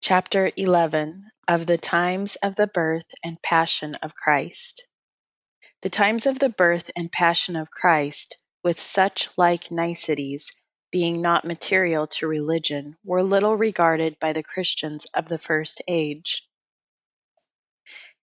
Chapter 11 of the times of the birth and passion of Christ. The times of the birth and passion of Christ, with such like niceties, being not material to religion, were little regarded by the Christians of the first age.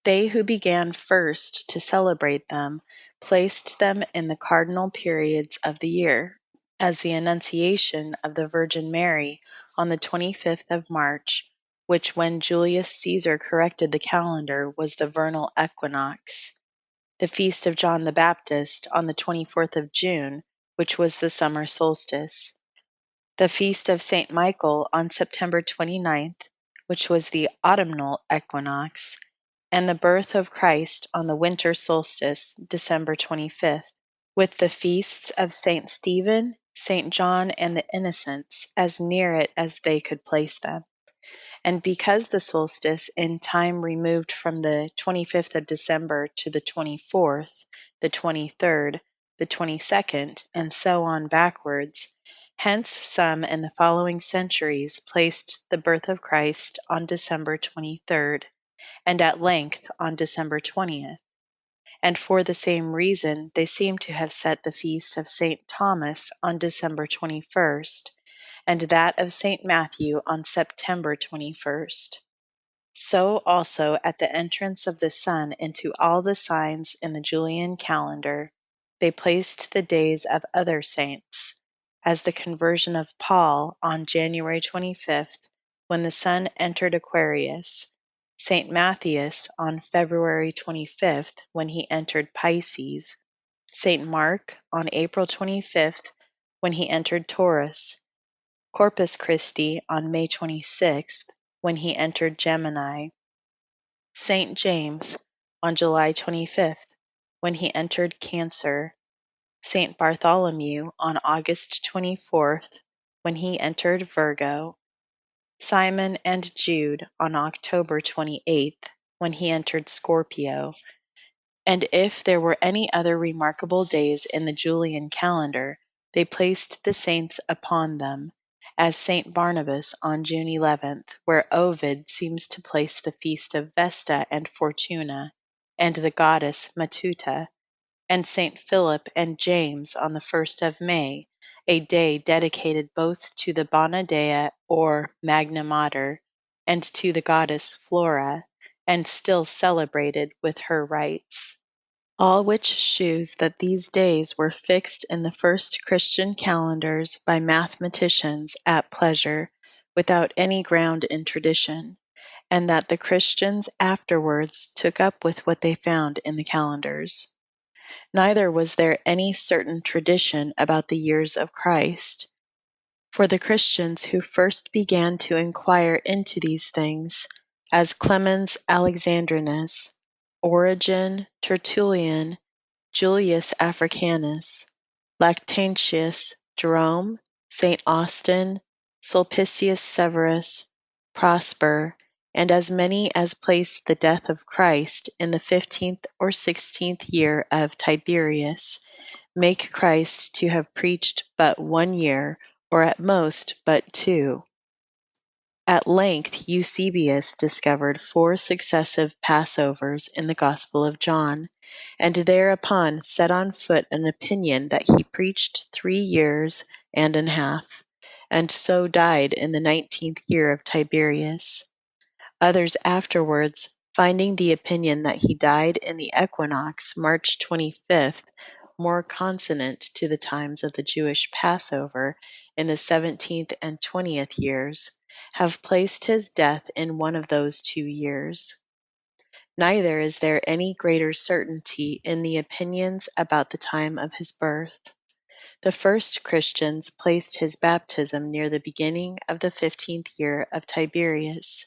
They who began first to celebrate them placed them in the cardinal periods of the year, as the Annunciation of the Virgin Mary on the 25th of March, which when Julius Caesar corrected the calendar was the vernal equinox; the feast of John the Baptist on the 24th of June, which was the summer solstice; the feast of St. Michael on September 29th, which was the autumnal equinox; and the birth of Christ on the winter solstice, December 25th, with the feasts of St. Stephen, St. John, and the Innocents, as near it as they could place them. And because the solstice in time removed from the 25th of December to the 24th, the 23rd, the 22nd, and so on backwards, hence some in the following centuries placed the birth of Christ on December 23rd, and at length on December 20th. And for the same reason they seem to have set the feast of St. Thomas on December 21st, and that of St. Matthew on September 21st. So also at the entrance of the sun into all the signs in the Julian calendar, they placed the days of other saints, as the conversion of Paul on January 25th, when the sun entered Aquarius; St. Matthias on February 25th, when he entered Pisces; St. Mark on April 25th, when he entered Taurus; Corpus Christi on May 26th, when he entered Gemini; St. James on July 25th, when he entered Cancer; St. Bartholomew on August 24th, when he entered Virgo; Simon and Jude on October 28th, when he entered Scorpio; and if there were any other remarkable days in the Julian calendar, they placed the saints upon them, as St. Barnabas on June 11th, where Ovid seems to place the feast of Vesta and Fortuna, and the goddess Matuta; and St. Philip and James on the 1st of May, a day dedicated both to the Bona Dea or Magna Mater, and to the goddess Flora, and still celebrated with her rites. All which shews that these days were fixed in the first Christian calendars by mathematicians at pleasure, without any ground in tradition, and that the Christians afterwards took up with what they found in the calendars. Neither was there any certain tradition about the years of Christ. For the Christians who first began to inquire into these things, as Clemens Alexandrinus, Origen, Tertullian, Julius Africanus, Lactantius, Jerome, St. Austin, Sulpicius Severus, Prosper, and as many as placed the death of Christ in the 15th or 16th year of Tiberius, make Christ to have preached but 1 year, or at most but 2. At length Eusebius discovered 4 successive Passovers in the Gospel of John, and thereupon set on foot an opinion that he preached 3 years and an half, and so died in the 19th year of Tiberius. Others afterwards, finding the opinion that he died in the equinox March 25th, more consonant to the times of the Jewish Passover in the 17th and 20th years, have placed his death in one of those 2 years. Neither is there any greater certainty in the opinions about the time of his birth. The first Christians placed his baptism near the beginning of the 15th year of Tiberius,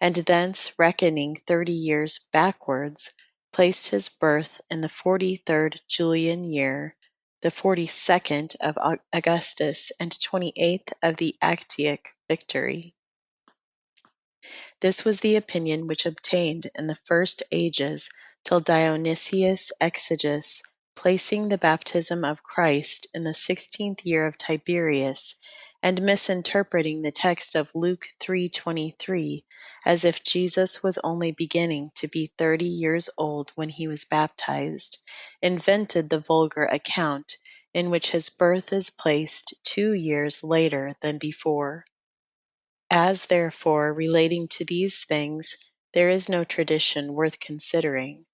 and thence reckoning 30 years backwards, placed his birth in the 43rd Julian year, the 42nd of Augustus, and 28th of the Actiac victory. This was the opinion which obtained in the first ages till Dionysius Exiguus, placing the baptism of Christ in the 16th year of Tiberius, and misinterpreting the text of Luke 3:23 as if Jesus was only beginning to be 30 years old when he was baptized, invented the vulgar account in which his birth is placed 2 years later than before. As, therefore, relating to these things, there is no tradition worth considering,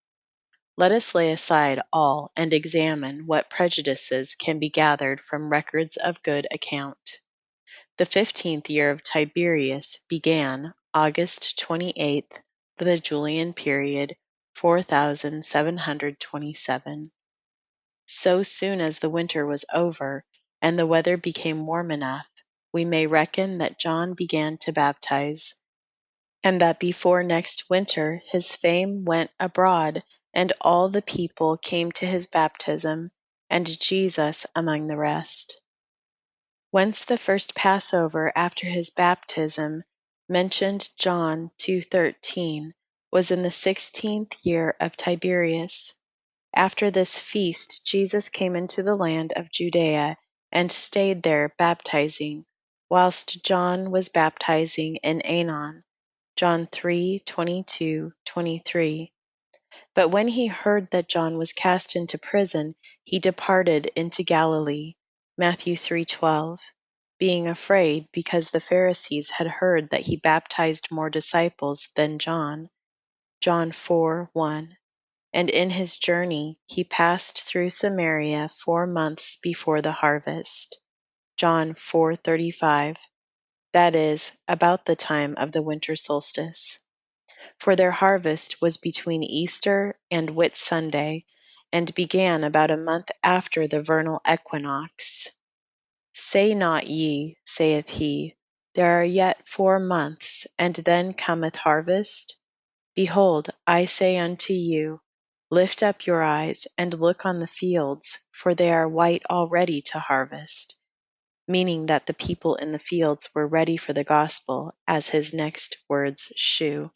let us lay aside all and examine what prejudices can be gathered from records of good account. The 15th year of Tiberius began August 28th of the Julian period, 4727. So soon as the winter was over and the weather became warm enough, we may reckon that John began to baptize, and that before next winter his fame went abroad, and all the people came to his baptism, and Jesus among the rest. Whence the first Passover after his baptism, mentioned John 2:13, was in the 16th year of Tiberius. After this feast Jesus came into the land of Judea, and stayed there baptizing, whilst John was baptizing in Aenon. John 3:22, 23. But when he heard that John was cast into prison, he departed into Galilee. Matthew 3:12. Being afraid, because the Pharisees had heard that he baptized more disciples than John. John 4:1. And in his journey he passed through Samaria 4 months before the harvest. John 4:35. That is, about the time of the winter solstice. For their harvest was between Easter and Whitsunday, and began about a month after the vernal equinox. Say not ye, saith he, there are yet 4 months, and then cometh harvest? Behold, I say unto you, lift up your eyes, and look on the fields, for they are white already to harvest. Meaning that the people in the fields were ready for the gospel, as his next words shew.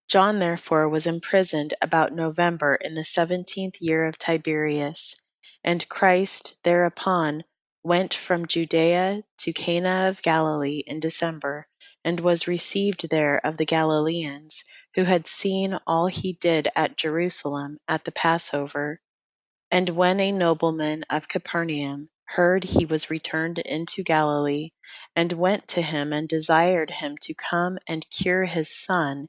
John therefore was imprisoned about November in the 17th year of Tiberius, and Christ thereupon went from Judea to Cana of Galilee in December, and was received there of the Galileans, who had seen all he did at Jerusalem at the Passover. And when a nobleman of Capernaum heard he was returned into Galilee, and went to him and desired him to come and cure his son,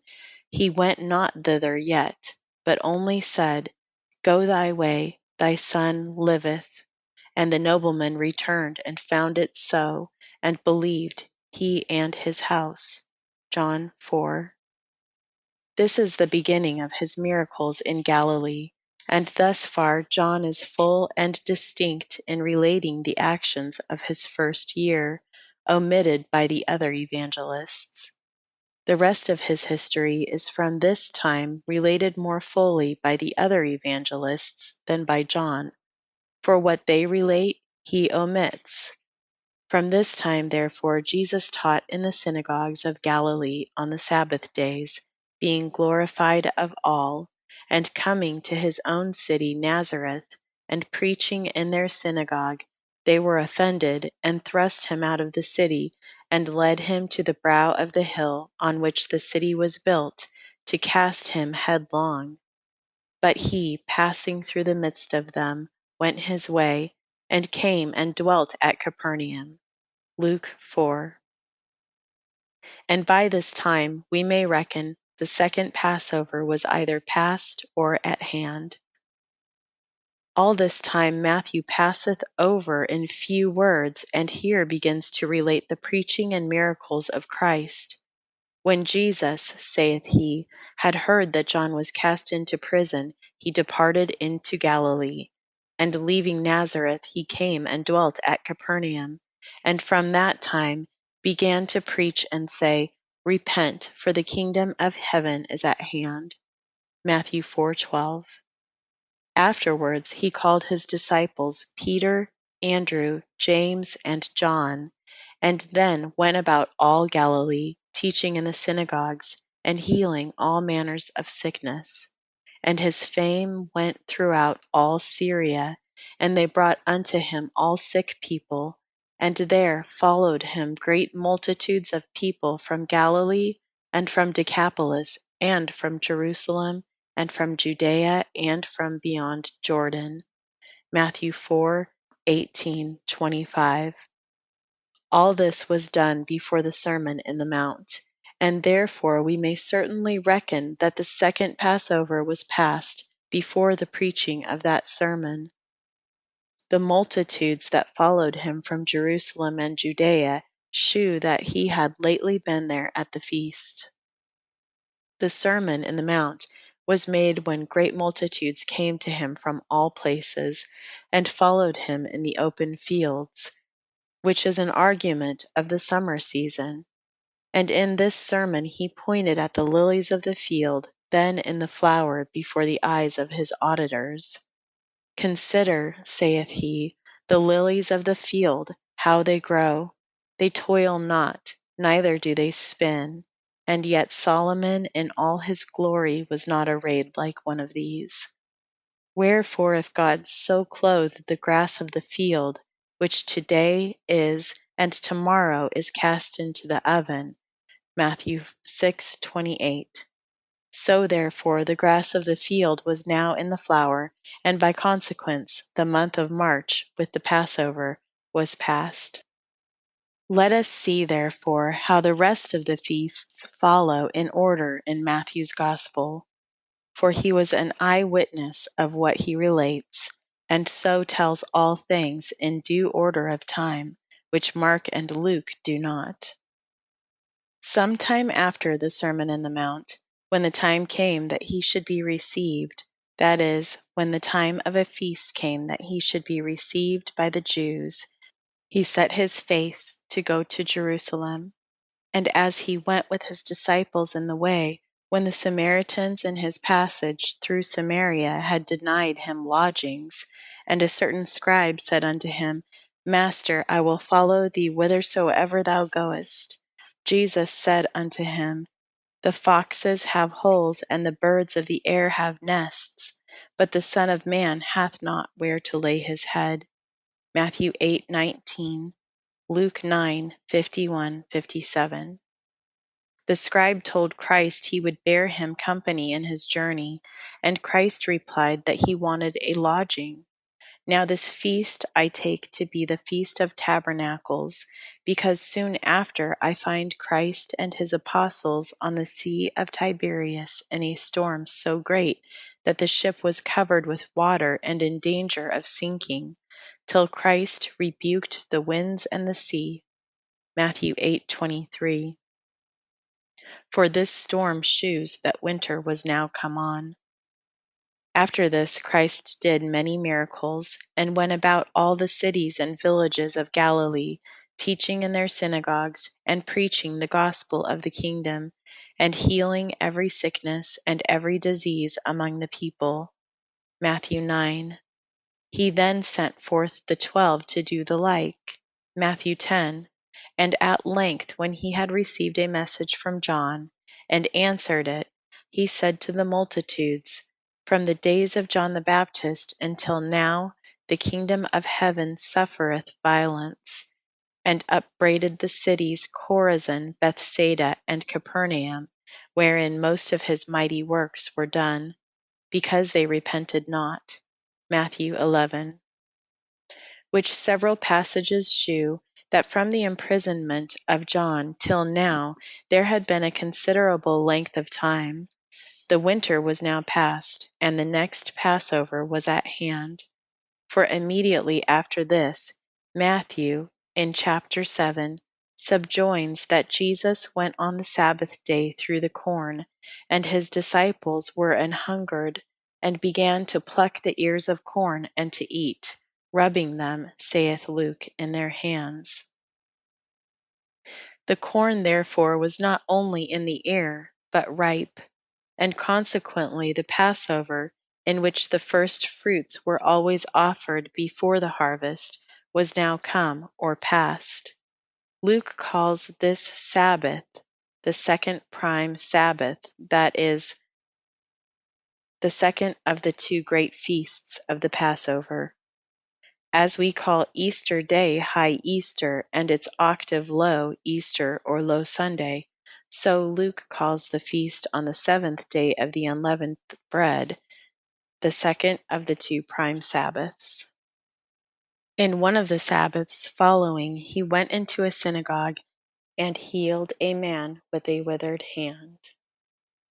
he went not thither yet, but only said, Go thy way, thy son liveth. And the nobleman returned and found it so, and believed, he and his house. John 4. This is the beginning of his miracles in Galilee, and thus far John is full and distinct in relating the actions of his first year, omitted by the other evangelists. The rest of his history is from this time related more fully by the other evangelists than by John, for what they relate he omits. From this time, therefore, Jesus taught in the synagogues of Galilee on the Sabbath days, being glorified of all, and coming to his own city Nazareth, and preaching in their synagogue, they were offended, and thrust him out of the city, and led him to the brow of the hill on which the city was built, to cast him headlong. But he, passing through the midst of them, went his way, and came and dwelt at Capernaum. Luke 4. And by this time we may reckon the second Passover was either past or at hand. All this time Matthew passeth over in few words, and here begins to relate the preaching and miracles of Christ. When Jesus, saith he, had heard that John was cast into prison, he departed into Galilee. And leaving Nazareth, he came and dwelt at Capernaum, and from that time began to preach and say, Repent, for the kingdom of heaven is at hand. Matthew 4:12. Afterwards he called his disciples Peter, Andrew, James, and John, and then went about all Galilee, teaching in the synagogues, and healing all manners of sickness. And his fame went throughout all Syria, and they brought unto him all sick people, and there followed him great multitudes of people from Galilee, and from Decapolis, and from Jerusalem, and from Judea, and from beyond Jordan. Matthew 4:18-25. All this was done before the Sermon in the Mount, and therefore we may certainly reckon that the second Passover was passed before the preaching of that sermon. The multitudes that followed him from Jerusalem and Judea shew that he had lately been there at the feast. The Sermon in the Mount was made when great multitudes came to him from all places, and followed him in the open fields, which is an argument of the summer season. And in this sermon he pointed at the lilies of the field, then in the flower before the eyes of his auditors. Consider, saith he, the lilies of the field, how they grow. They toil not, neither do they spin. And yet Solomon in all his glory was not arrayed like one of these. Wherefore if God so clothe the grass of the field, which today is, and tomorrow is cast into the oven, Matthew 6:28. So therefore the grass of the field was now in the flower, and by consequence the month of March with the Passover was past. Let us see therefore how the rest of the feasts follow in order in Matthew's Gospel, for he was an eye-witness of what he relates, and so tells all things in due order of time, which Mark and Luke do not. Some time after the Sermon in the Mount, when the time came that he should be received, that is, when the time of a feast came that he should be received by the Jews, he set his face to go to Jerusalem. And as he went with his disciples in the way, when the Samaritans in his passage through Samaria had denied him lodgings, and a certain scribe said unto him, Master, I will follow thee whithersoever thou goest. Jesus said unto him, The foxes have holes, and the birds of the air have nests, but the Son of Man hath not where to lay his head. Matthew 8:19, Luke 9:51-57. The scribe told Christ he would bear him company in his journey, and Christ replied that he wanted a lodging. Now this feast I take to be the Feast of Tabernacles, because soon after I find Christ and his apostles on the Sea of Tiberias in a storm so great that the ship was covered with water and in danger of sinking, till Christ rebuked the winds and the sea. Matthew 8:23. For this storm shews that winter was now come on. After this Christ did many miracles, and went about all the cities and villages of Galilee, teaching in their synagogues, and preaching the gospel of the kingdom, and healing every sickness and every disease among the people. Matthew 9. He then sent forth the 12 to do the like. Matthew 10. And at length, when he had received a message from John, and answered it, he said to the multitudes, From the days of John the Baptist until now, the kingdom of heaven suffereth violence, and upbraided the cities Chorazin, Bethsaida, and Capernaum, wherein most of his mighty works were done, because they repented not. Matthew 11. Which several passages shew that from the imprisonment of John till now there had been a considerable length of time. The winter was now past, and the next Passover was at hand. For immediately after this, Matthew, in chapter 7, subjoins that Jesus went on the Sabbath day through the corn, and his disciples were an hungered, and began to pluck the ears of corn and to eat, rubbing them, saith Luke, in their hands. The corn therefore was not only in the ear, but ripe, and consequently the Passover, in which the first fruits were always offered before the harvest, was now come or past. Luke calls this Sabbath the second prime Sabbath, that is, the second of the two great feasts of the Passover. As we call Easter Day High Easter and its octave low Easter or Low Sunday, so Luke calls the feast on the seventh day of the unleavened bread, the second of the two prime Sabbaths. In one of the Sabbaths following, he went into a synagogue and healed a man with a withered hand.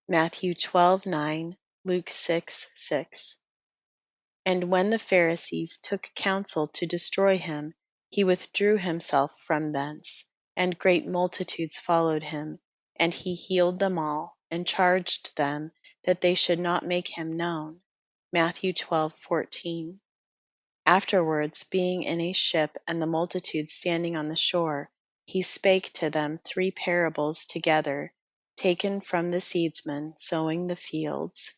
Matthew 12:9, Luke 6:6. And when the Pharisees took counsel to destroy him, he withdrew himself from thence, and great multitudes followed him, and he healed them all, and charged them that they should not make him known. Matthew 12:14. Afterwards, being in a ship, and the multitude standing on the shore, he spake to them three parables together, taken from the seedsman sowing the fields.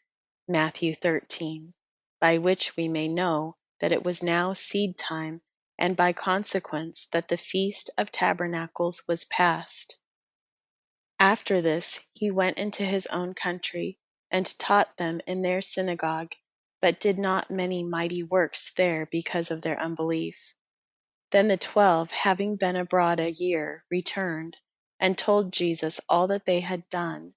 Matthew 13. By which we may know that it was now seed time, and by consequence that the feast of tabernacles was past. After this he went into his own country, and taught them in their synagogue, but did not many mighty works there because of their unbelief. Then the 12, having been abroad a year, returned, and told Jesus all that they had done.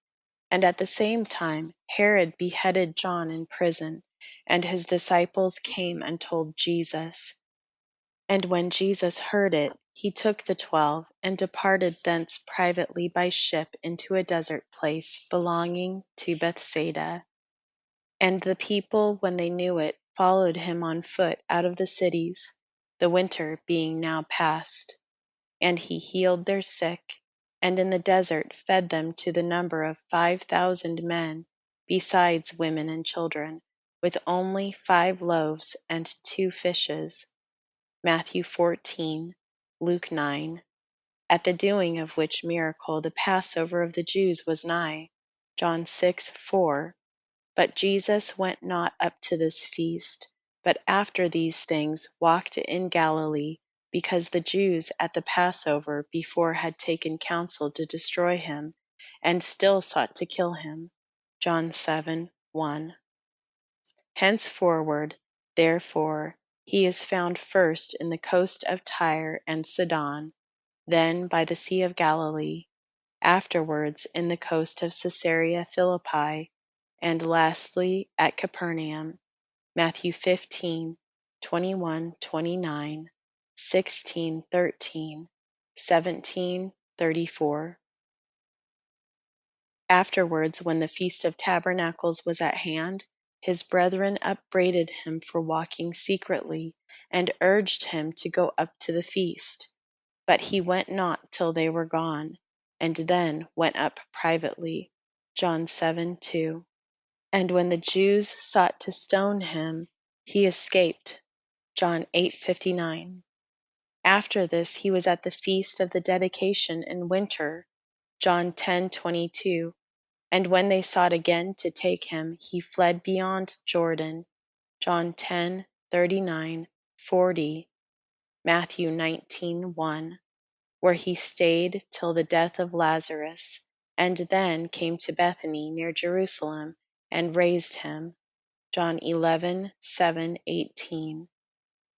And at the same time Herod beheaded John in prison, and his disciples came and told Jesus. And when Jesus heard it, he took the 12, and departed thence privately by ship into a desert place belonging to Bethsaida. And the people, when they knew it, followed him on foot out of the cities, the winter being now past. And he healed their sick, and in the desert fed them to the number of 5,000 men, besides women and children, with only 5 loaves and 2 fishes. Matthew 14, Luke 9. At the doing of which miracle the Passover of the Jews was nigh. John 6:4. But Jesus went not up to this feast, but after these things walked in Galilee, because the Jews at the Passover before had taken counsel to destroy him, and still sought to kill him. John 7:1. Henceforward, therefore, he is found first in the coast of Tyre and Sidon, then by the Sea of Galilee, afterwards in the coast of Caesarea Philippi, and lastly at Capernaum. Matthew 15:21-29, 16:13, 17:34. Afterwards, when the Feast of Tabernacles was at hand, his brethren upbraided him for walking secretly, and urged him to go up to the feast. But he went not till they were gone, and then went up privately. John 7:2. And when the Jews sought to stone him, he escaped. John 8:59. After this he was at the feast of the dedication in winter. John 10:22. And when they sought again to take him, he fled beyond Jordan. John 10:39, 40. Matthew 19:1. Where he stayed till the death of Lazarus, and then came to Bethany near Jerusalem, and raised him. John 11:7, 18.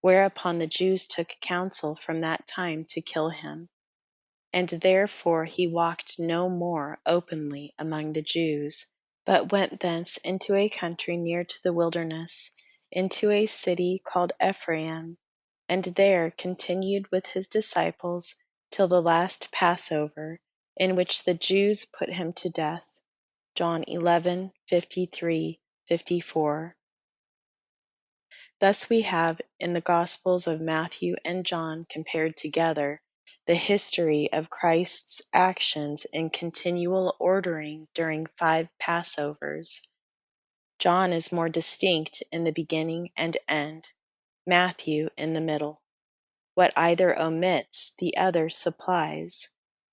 Whereupon the Jews took counsel from that time to kill him. And therefore he walked no more openly among the Jews, but went thence into a country near to the wilderness, into a city called Ephraim, and there continued with his disciples till the last Passover, in which the Jews put him to death. John 11:53, 54. Thus we have in the Gospels of Matthew and John compared together the history of Christ's actions in continual ordering during 5 Passovers. John is more distinct in the beginning and end, Matthew in the middle. What either omits, the other supplies.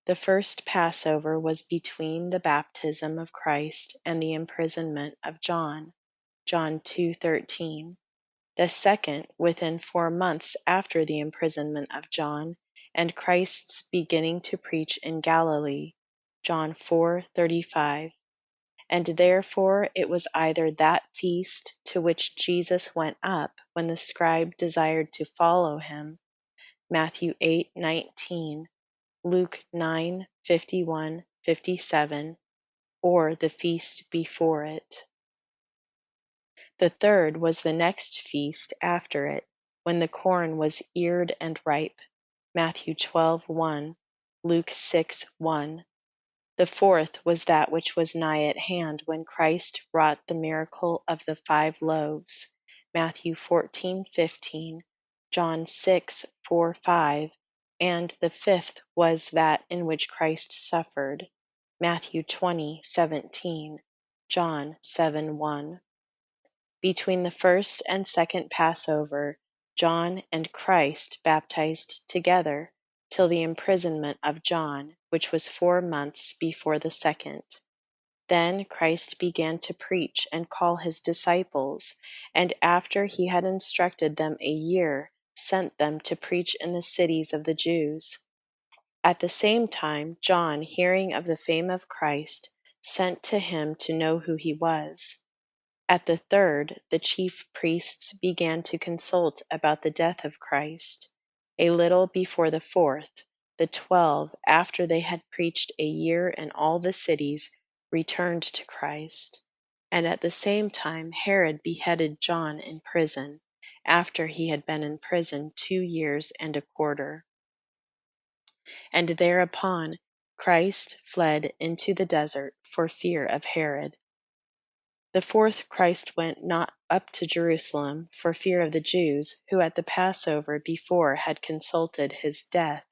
The first Passover was between the baptism of Christ and the imprisonment of John, John 2:13. The second within 4 months after the imprisonment of John, and Christ's beginning to preach in Galilee, John 4:35. and therefore it was either that feast to which Jesus went up when the scribe desired to follow him, Matthew 8:19, Luke 9:51, 57, or the feast before it. The third was the next feast after it, when the corn was eared and ripe, Matthew 12:1, Luke 6:1. The fourth was that which was nigh at hand when Christ wrought the miracle of the 5 loaves, Matthew 14:15, John 6:4-5, and the fifth was that in which Christ suffered, Matthew 20:17, John 7:1. Between the first and second Passover, John and Christ baptized together, till the imprisonment of John, which was 4 months before the second. Then Christ began to preach and call his disciples, and after he had instructed them a year, sent them to preach in the cities of the Jews. At the same time, John, hearing of the fame of Christ, sent to him to know who he was. At the third, the chief priests began to consult about the death of Christ. A little before the fourth, the 12, after they had preached a year in all the cities, returned to Christ. And at the same time Herod beheaded John in prison, after he had been in prison 2 years and a quarter. And thereupon Christ fled into the desert for fear of Herod. The fourth Christ went not up to Jerusalem for fear of the Jews, who at the Passover before had consulted his death,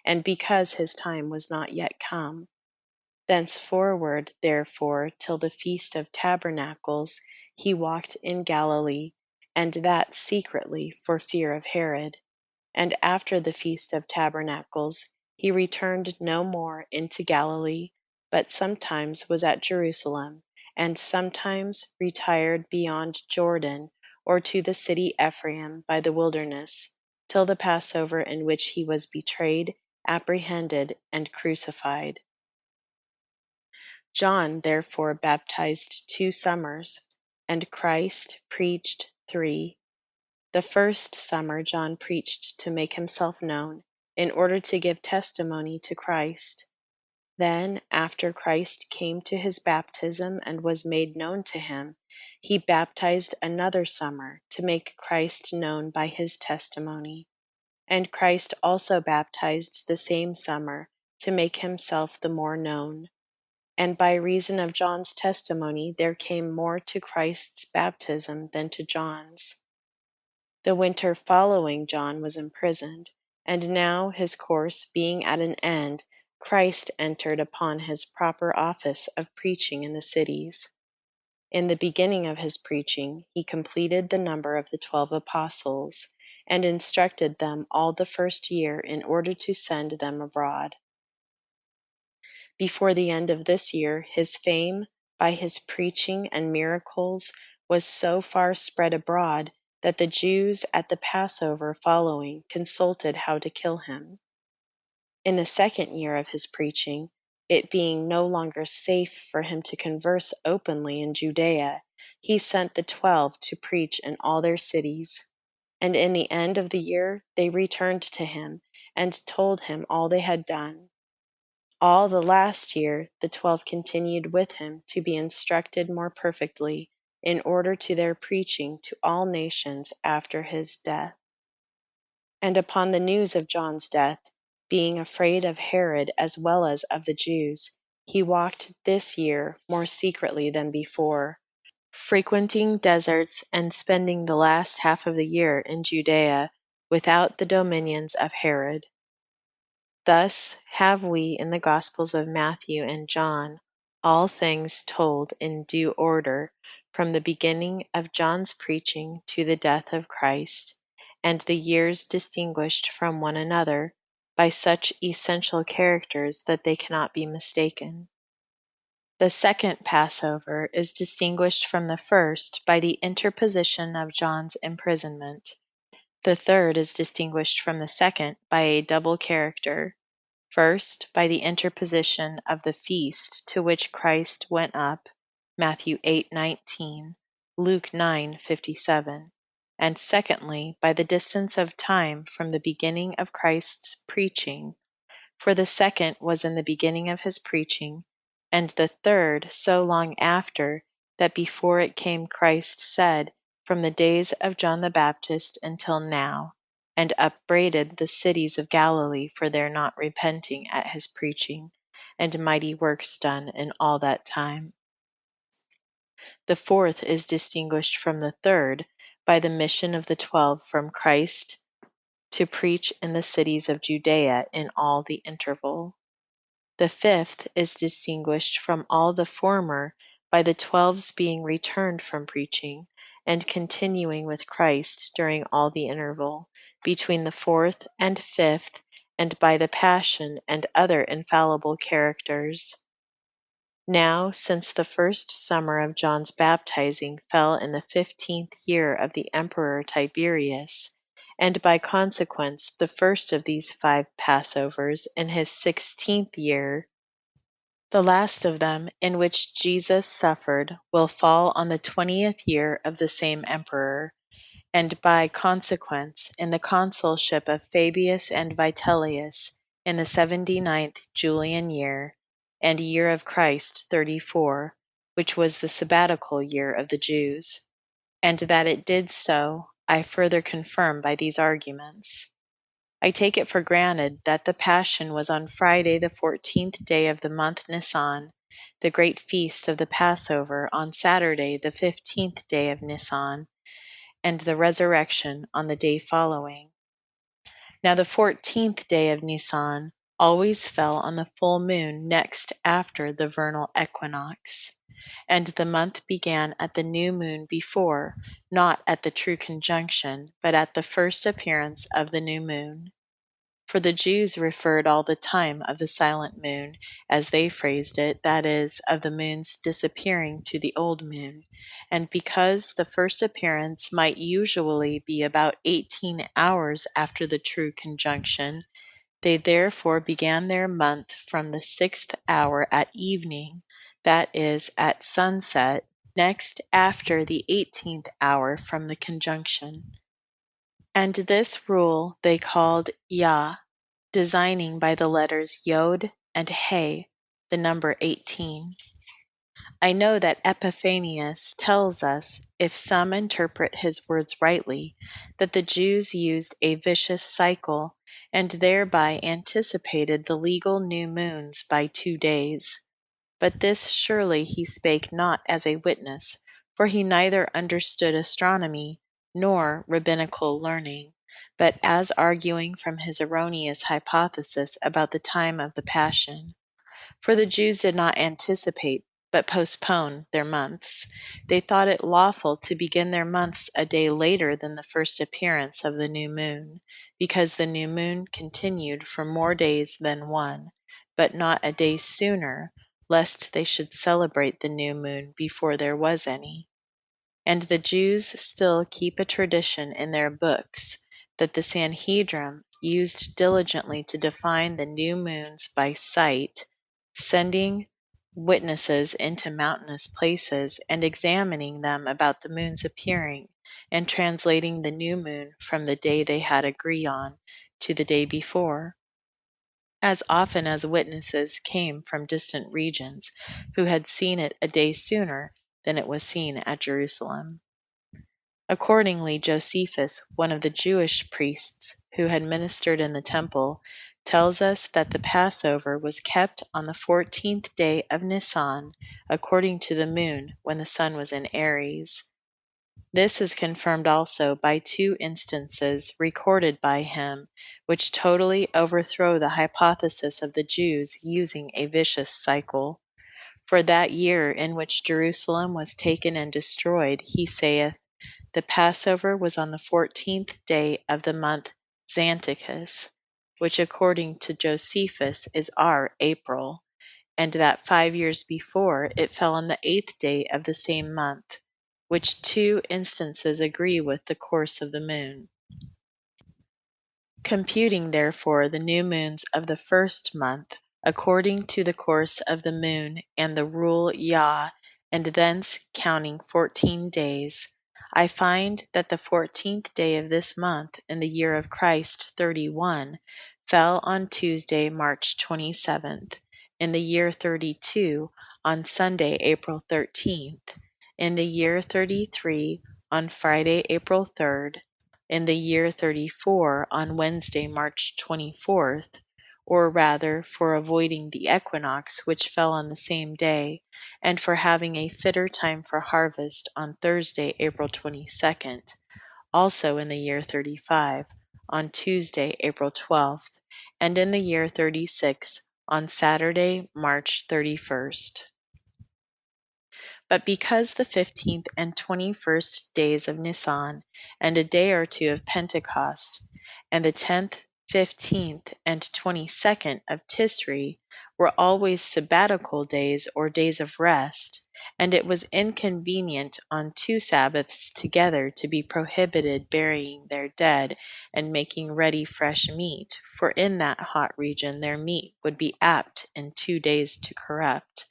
and because his time was not yet come. Thenceforward, therefore, till the feast of Tabernacles, he walked in Galilee, and that secretly for fear of Herod. And after the feast of Tabernacles, he returned no more into Galilee, but sometimes was at Jerusalem, and sometimes retired beyond Jordan, or to the city Ephraim by the wilderness, till the Passover, in which he was betrayed, apprehended, and crucified. John therefore baptized 2 summers, and Christ preached 3. The first summer John preached to make himself known, in order to give testimony to Christ. Then, after Christ came to his baptism and was made known to him, he baptized another summer to make Christ known by his testimony. And Christ also baptized the same summer to make himself the more known. And by reason of John's testimony there came more to Christ's baptism than to John's. The winter following John was imprisoned, and now his course being at an end, Christ entered upon his proper office of preaching in the cities. In the beginning of his preaching, he completed the number of the 12 apostles, and instructed them all the first year in order to send them abroad. Before the end of this year, his fame, by his preaching and miracles, was so far spread abroad that the Jews at the Passover following consulted how to kill him. In the second year of his preaching, it being no longer safe for him to converse openly in Judea, he sent the 12 to preach in all their cities. And in the end of the year they returned to him, and told him all they had done. All the last year the 12 continued with him to be instructed more perfectly, in order to their preaching to all nations after his death. And upon the news of John's death, being afraid of Herod as well as of the Jews, he walked this year more secretly than before, frequenting deserts and spending the last half of the year in Judea, without the dominions of Herod. Thus have we in the Gospels of Matthew and John all things told in due order, from the beginning of John's preaching to the death of Christ, and the years distinguished from one another by such essential characters that they cannot be mistaken. The second Passover is distinguished from the first by the interposition of John's imprisonment. The third is distinguished from the second by a double character. First, by the interposition of the feast to which Christ went up, Matthew 8:19, Luke 9:57, and secondly, by the distance of time from the beginning of Christ's preaching, for the second was in the beginning of his preaching, and the third so long after, that before it came Christ said, from the days of John the Baptist until now, and upbraided the cities of Galilee for their not repenting at his preaching, and mighty works done in all that time. The fourth is distinguished from the third by the mission of the 12 from Christ to preach in the cities of Judea in all the interval. The fifth is distinguished from all the former by the 12's being returned from preaching, and continuing with Christ during all the interval between the fourth and fifth, and by the passion and other infallible characters. Now, since the first summer of John's baptizing fell in the 15th year of the Emperor Tiberius, and by consequence the first of these 5 Passovers in his 16th year, the last of them, in which Jesus suffered, will fall on the 20th year of the same emperor, and by consequence, in the consulship of Fabius and Vitellius, in the 79th Julian year, and year of Christ 34, which was the sabbatical year of the Jews. And that it did so, I further confirm by these arguments. I take it for granted that the Passion was on Friday the 14th day of the month Nisan, the great feast of the Passover on Saturday the 15th day of Nisan, and the resurrection on the day following. Now the 14th day of Nisan always fell on the full moon next after the vernal equinox, and the month began at the new moon before, not at the true conjunction, but at the first appearance of the new moon. For the Jews referred all the time of the silent moon, as they phrased it, that is, of the moon's disappearing to the old moon, and because the first appearance might usually be about 18 hours after the true conjunction, they therefore began their month from the 6th hour at evening, that is, at sunset, next after the 18th hour from the conjunction. And this rule they called Yah, designing by the letters Yod and He the number 18. I know that Epiphanius tells us, if some interpret his words rightly, that the Jews used a vicious cycle, and thereby anticipated the legal new moons by 2 days. But this surely he spake not as a witness, for he neither understood astronomy nor rabbinical learning, but as arguing from his erroneous hypothesis about the time of the Passion. For the Jews did not anticipate, but postpone, their months. They thought it lawful to begin their months a day later than the first appearance of the new moon, because the new moon continued for more days than one, but not a day sooner, lest they should celebrate the new moon before there was any. And the Jews still keep a tradition in their books that the Sanhedrim used diligently to define the new moons by sight, sending witnesses into mountainous places and examining them about the moon's appearing, and translating the new moon from the day they had agreed on to the day before. As often as witnesses came from distant regions, who had seen it a day sooner than it was seen at Jerusalem. Accordingly, Josephus, one of the Jewish priests who had ministered in the temple, tells us that the Passover was kept on the 14th day of Nisan, according to the moon, when the sun was in Aries. This is confirmed also by 2 instances recorded by him, which totally overthrow the hypothesis of the Jews using a vicious cycle. For that year in which Jerusalem was taken and destroyed, he saith, the Passover was on the 14th day of the month Xanthicus, which according to Josephus is our April, and that 5 years before it fell on the 8th day of the same month, which 2 instances agree with the course of the moon. Computing therefore the new moons of the first month, according to the course of the moon and the rule Yah, and thence counting 14 days, I find that the 14th day of this month in the year of Christ 31 fell on Tuesday, March 27th, in the year 32 on Sunday, April 13th, in the year 33 on Friday, April 3rd, in the year 34 on Wednesday, March 24th, or rather for avoiding the equinox which fell on the same day, and for having a fitter time for harvest on Thursday, April 22nd, also in the year 35, on Tuesday, April 12th, and in the year 36, on Saturday, March 31st. But because the 15th and 21st days of Nisan, and a day or two of Pentecost, and the 10th, 15th, and 22nd of Tisri were always sabbatical days or days of rest, and it was inconvenient on 2 Sabbaths together to be prohibited burying their dead and making ready fresh meat, for in that hot region their meat would be apt in 2 days to corrupt.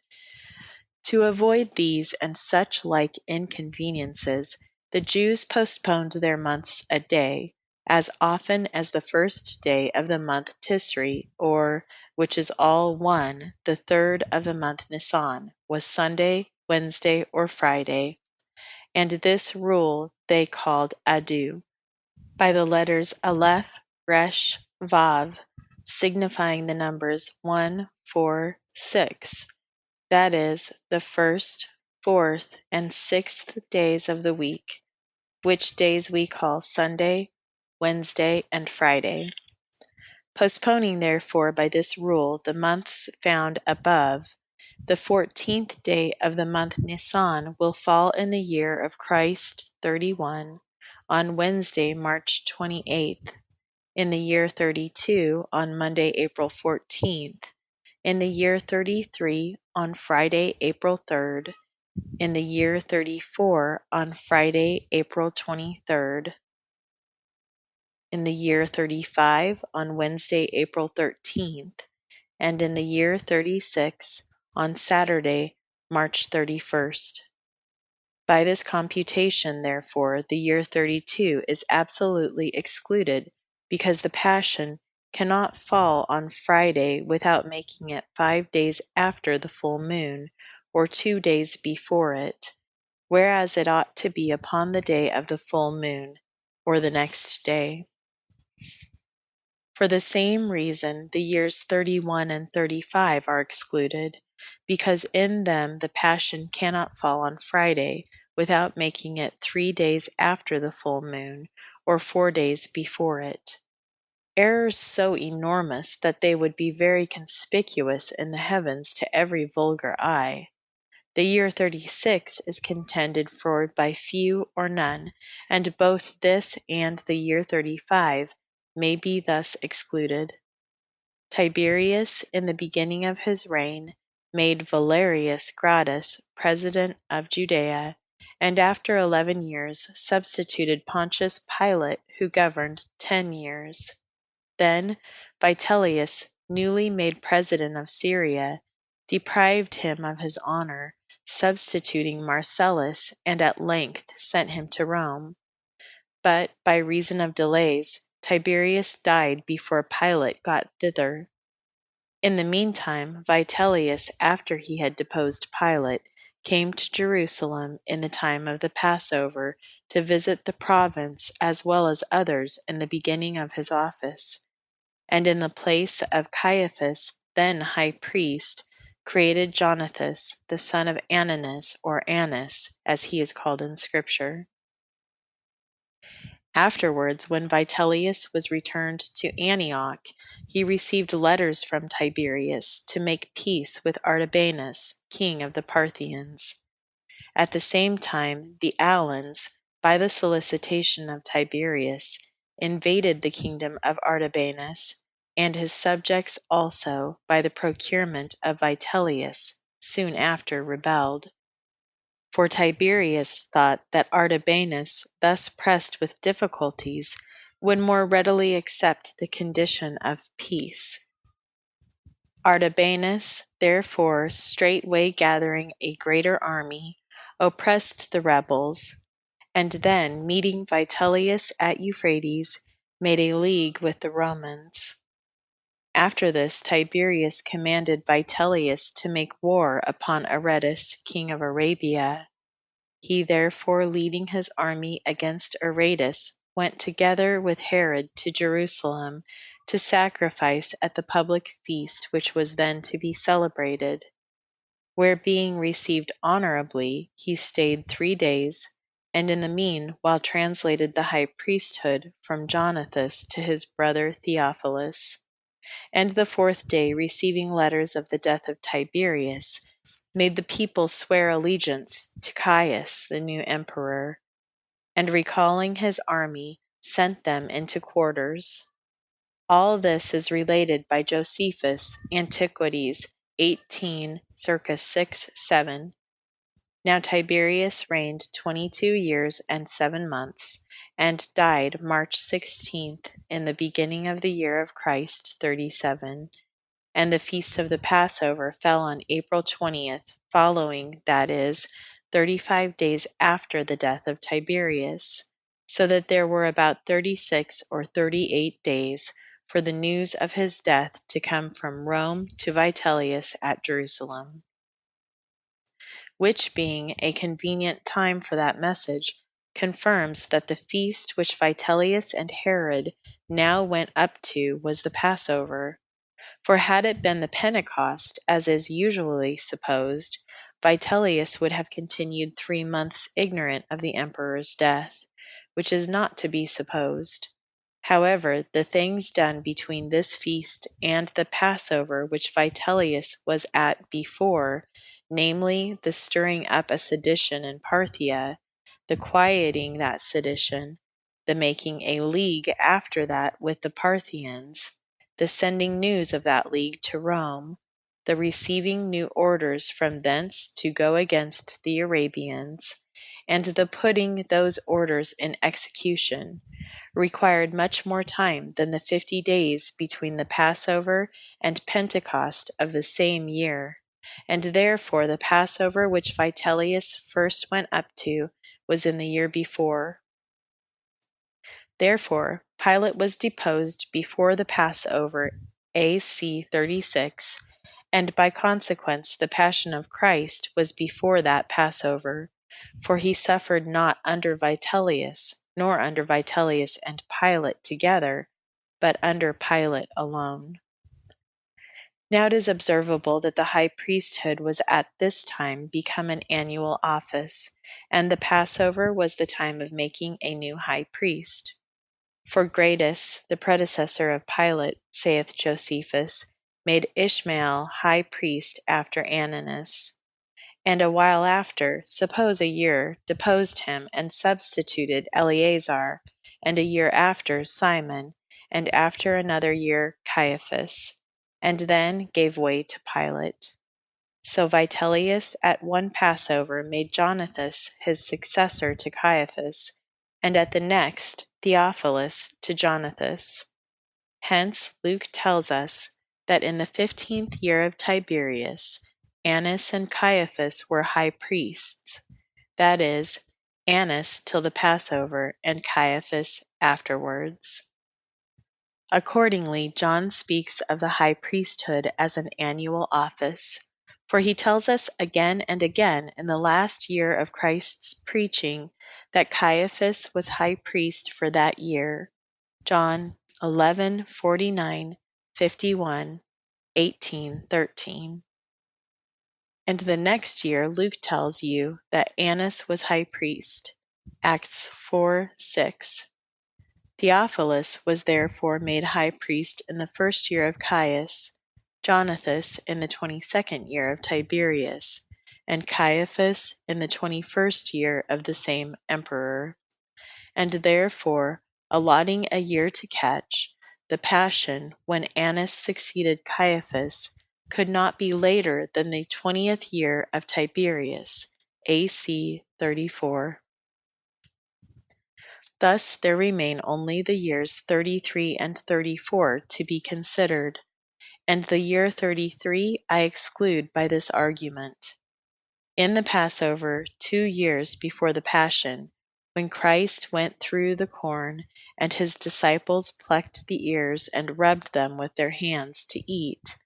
To avoid these and such like inconveniences, the Jews postponed their months a day, as often as the first day of the month Tisri, or, which is all one, the third of the month Nisan, was Sunday, Wednesday, or Friday, and this rule they called Adu, by the letters Aleph, Resh, Vav, signifying the numbers 1, 4, 6. That is, the first, fourth, and sixth days of the week, which days we call Sunday, Wednesday, and Friday. Postponing therefore by this rule the months found above, the 14th day of the month Nisan will fall in the year of Christ 31, on Wednesday, March 28th, in the year 32, on Monday, April 14th, in the year 33, on Friday, April 3rd, in the year 34, on Friday, April 23rd, in the year 35, on Wednesday, April 13th, and in the year 36, on Saturday, March 31st. By this computation, therefore, the year 32 is absolutely excluded, because the Passion cannot fall on Friday without making it 5 days after the full moon, or 2 days before it, whereas it ought to be upon the day of the full moon, or the next day. For the same reason, the years 31 and 35 are excluded, because in them the Passion cannot fall on Friday without making it 3 days after the full moon, or 4 days before it. Errors so enormous that they would be very conspicuous in the heavens to every vulgar eye. The year 36 is contended for by few or none, and both this and the year 35 may be thus excluded. Tiberius, in the beginning of his reign, made Valerius Gratus president of Judea, and after 11 years substituted Pontius Pilate, who governed 10 years. Then Vitellius, newly made president of Syria, deprived him of his honor, substituting Marcellus, and at length sent him to Rome. But, by reason of delays, Tiberius died before Pilate got thither. In the meantime, Vitellius, after he had deposed Pilate, came to Jerusalem in the time of the Passover to visit the province as well as others in the beginning of his office, and in the place of Caiaphas, then high priest, created Jonathas, the son of Ananus, or Annas, as he is called in Scripture. Afterwards, when Vitellius was returned to Antioch, he received letters from Tiberius to make peace with Artabanus, king of the Parthians. At the same time, the Alans, by the solicitation of Tiberius, invaded the kingdom of Artabanus, and his subjects also, by the procurement of Vitellius, soon after rebelled. For Tiberius thought that Artabanus, thus pressed with difficulties, would more readily accept the condition of peace. Artabanus, therefore, straightway gathering a greater army, oppressed the rebels, and then, meeting Vitellius at Euphrates, made a league with the Romans. After this, Tiberius commanded Vitellius to make war upon Aretas, king of Arabia. He therefore, leading his army against Aretas, went together with Herod to Jerusalem to sacrifice at the public feast which was then to be celebrated, where being received honorably, he stayed 3 days, and in the meanwhile translated the high priesthood from Jonathas to his brother Theophilus. And the 4th day, receiving letters of the death of Tiberius, made the people swear allegiance to Caius, the new emperor, and recalling his army, sent them into quarters. All this is related by Josephus, Antiquities, 18, circa 6-7. Now Tiberius reigned 22 years and 7 months, and died March 16th in the beginning of the year of Christ 37. And the feast of the Passover fell on April 20th, following, that is, 35 days after the death of Tiberius, so that there were about 36 or 38 days for the news of his death to come from Rome to Vitellius at Jerusalem. Which, being a convenient time for that message, confirms that the feast which Vitellius and Herod now went up to was the Passover. For had it been the Pentecost, as is usually supposed, Vitellius would have continued 3 months ignorant of the emperor's death, which is not to be supposed. However, the things done between this feast and the Passover which Vitellius was at before, namely, the stirring up a sedition in Parthia, the quieting that sedition, the making a league after that with the Parthians, the sending news of that league to Rome, the receiving new orders from thence to go against the Arabians, and the putting those orders in execution, required much more time than the 50 days between the Passover and Pentecost of the same year, and therefore the Passover which Vitellius first went up to was in the year before. Therefore Pilate was deposed before the Passover A.C. 36, and by consequence the Passion of Christ was before that Passover, for he suffered not under Vitellius, nor under Vitellius and Pilate together, but under Pilate alone. Now it is observable that the high priesthood was at this time become an annual office, and the Passover was the time of making a new high priest. For Gratus, the predecessor of Pilate, saith Josephus, made Ishmael high priest after Ananus, and a while after, suppose a year, deposed him and substituted Eleazar, and a year after Simon, and after another year Caiaphas, and then gave way to Pilate. So Vitellius at one Passover made Jonathas his successor to Caiaphas, and at the next Theophilus to Jonathas. Hence Luke tells us that in the 15th year of Tiberius, Annas and Caiaphas were high priests, that is, Annas till the Passover, and Caiaphas afterwards. Accordingly, John speaks of the high priesthood as an annual office, for he tells us again and again in the last year of Christ's preaching that Caiaphas was high priest for that year. John 11:49, 51, 18, 13. And the next year Luke tells you that Annas was high priest. Acts 4:6. Theophilus was therefore made high priest in the 1st year of Caius, Jonathas in the 22nd year of Tiberius, and Caiaphas in the 21st year of the same emperor. And therefore, allotting a year to catch, the Passion, when Annas succeeded Caiaphas, could not be later than the 20th year of Tiberius, A.C. 34. Thus there remain only the years 33 and 34 to be considered, and the year 33 I exclude by this argument. In the Passover, 2 years before the Passion, when Christ went through the corn, and his disciples plucked the ears and rubbed them with their hands to eat,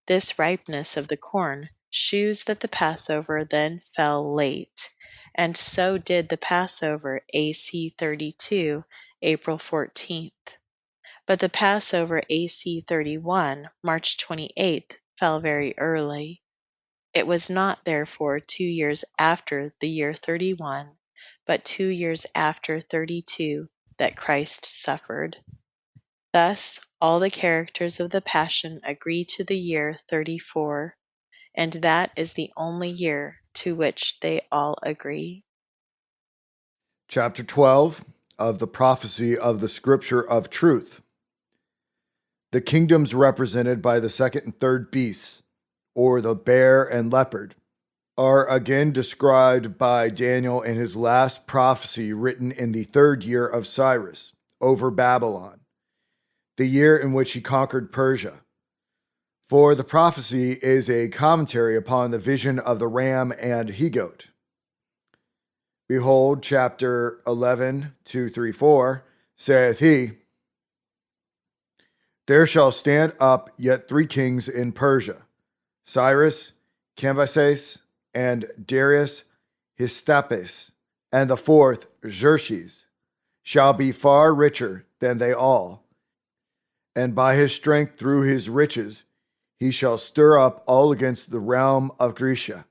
this ripeness of the corn shews that the Passover then fell late, and so did the Passover A.C. 32, April 14th. But the Passover A.C. 31, March 28th, fell very early. It was not therefore 2 years after the year 31, but 2 years after 32 that Christ suffered. Thus all the characters of the Passion agree to the year 34, and that is the only year to which they all agree. Chapter 12 of the Prophecy of the Scripture of Truth. The kingdoms represented by the second and third beasts, or the bear and leopard, are again described by Daniel in his last prophecy written in the 3rd year of Cyrus over Babylon, the year in which he conquered Persia. For the prophecy is a commentary upon the vision of the ram and he-goat. Behold, chapter 11, 2, 3, 4, saith he, There shall stand up yet 3 kings in Persia, Cyrus, Cambyses, and Darius Histaspes, and the 4th, Xerxes, shall be far richer than they all, and by his strength through his riches he shall stir up all against the realm of Grecia.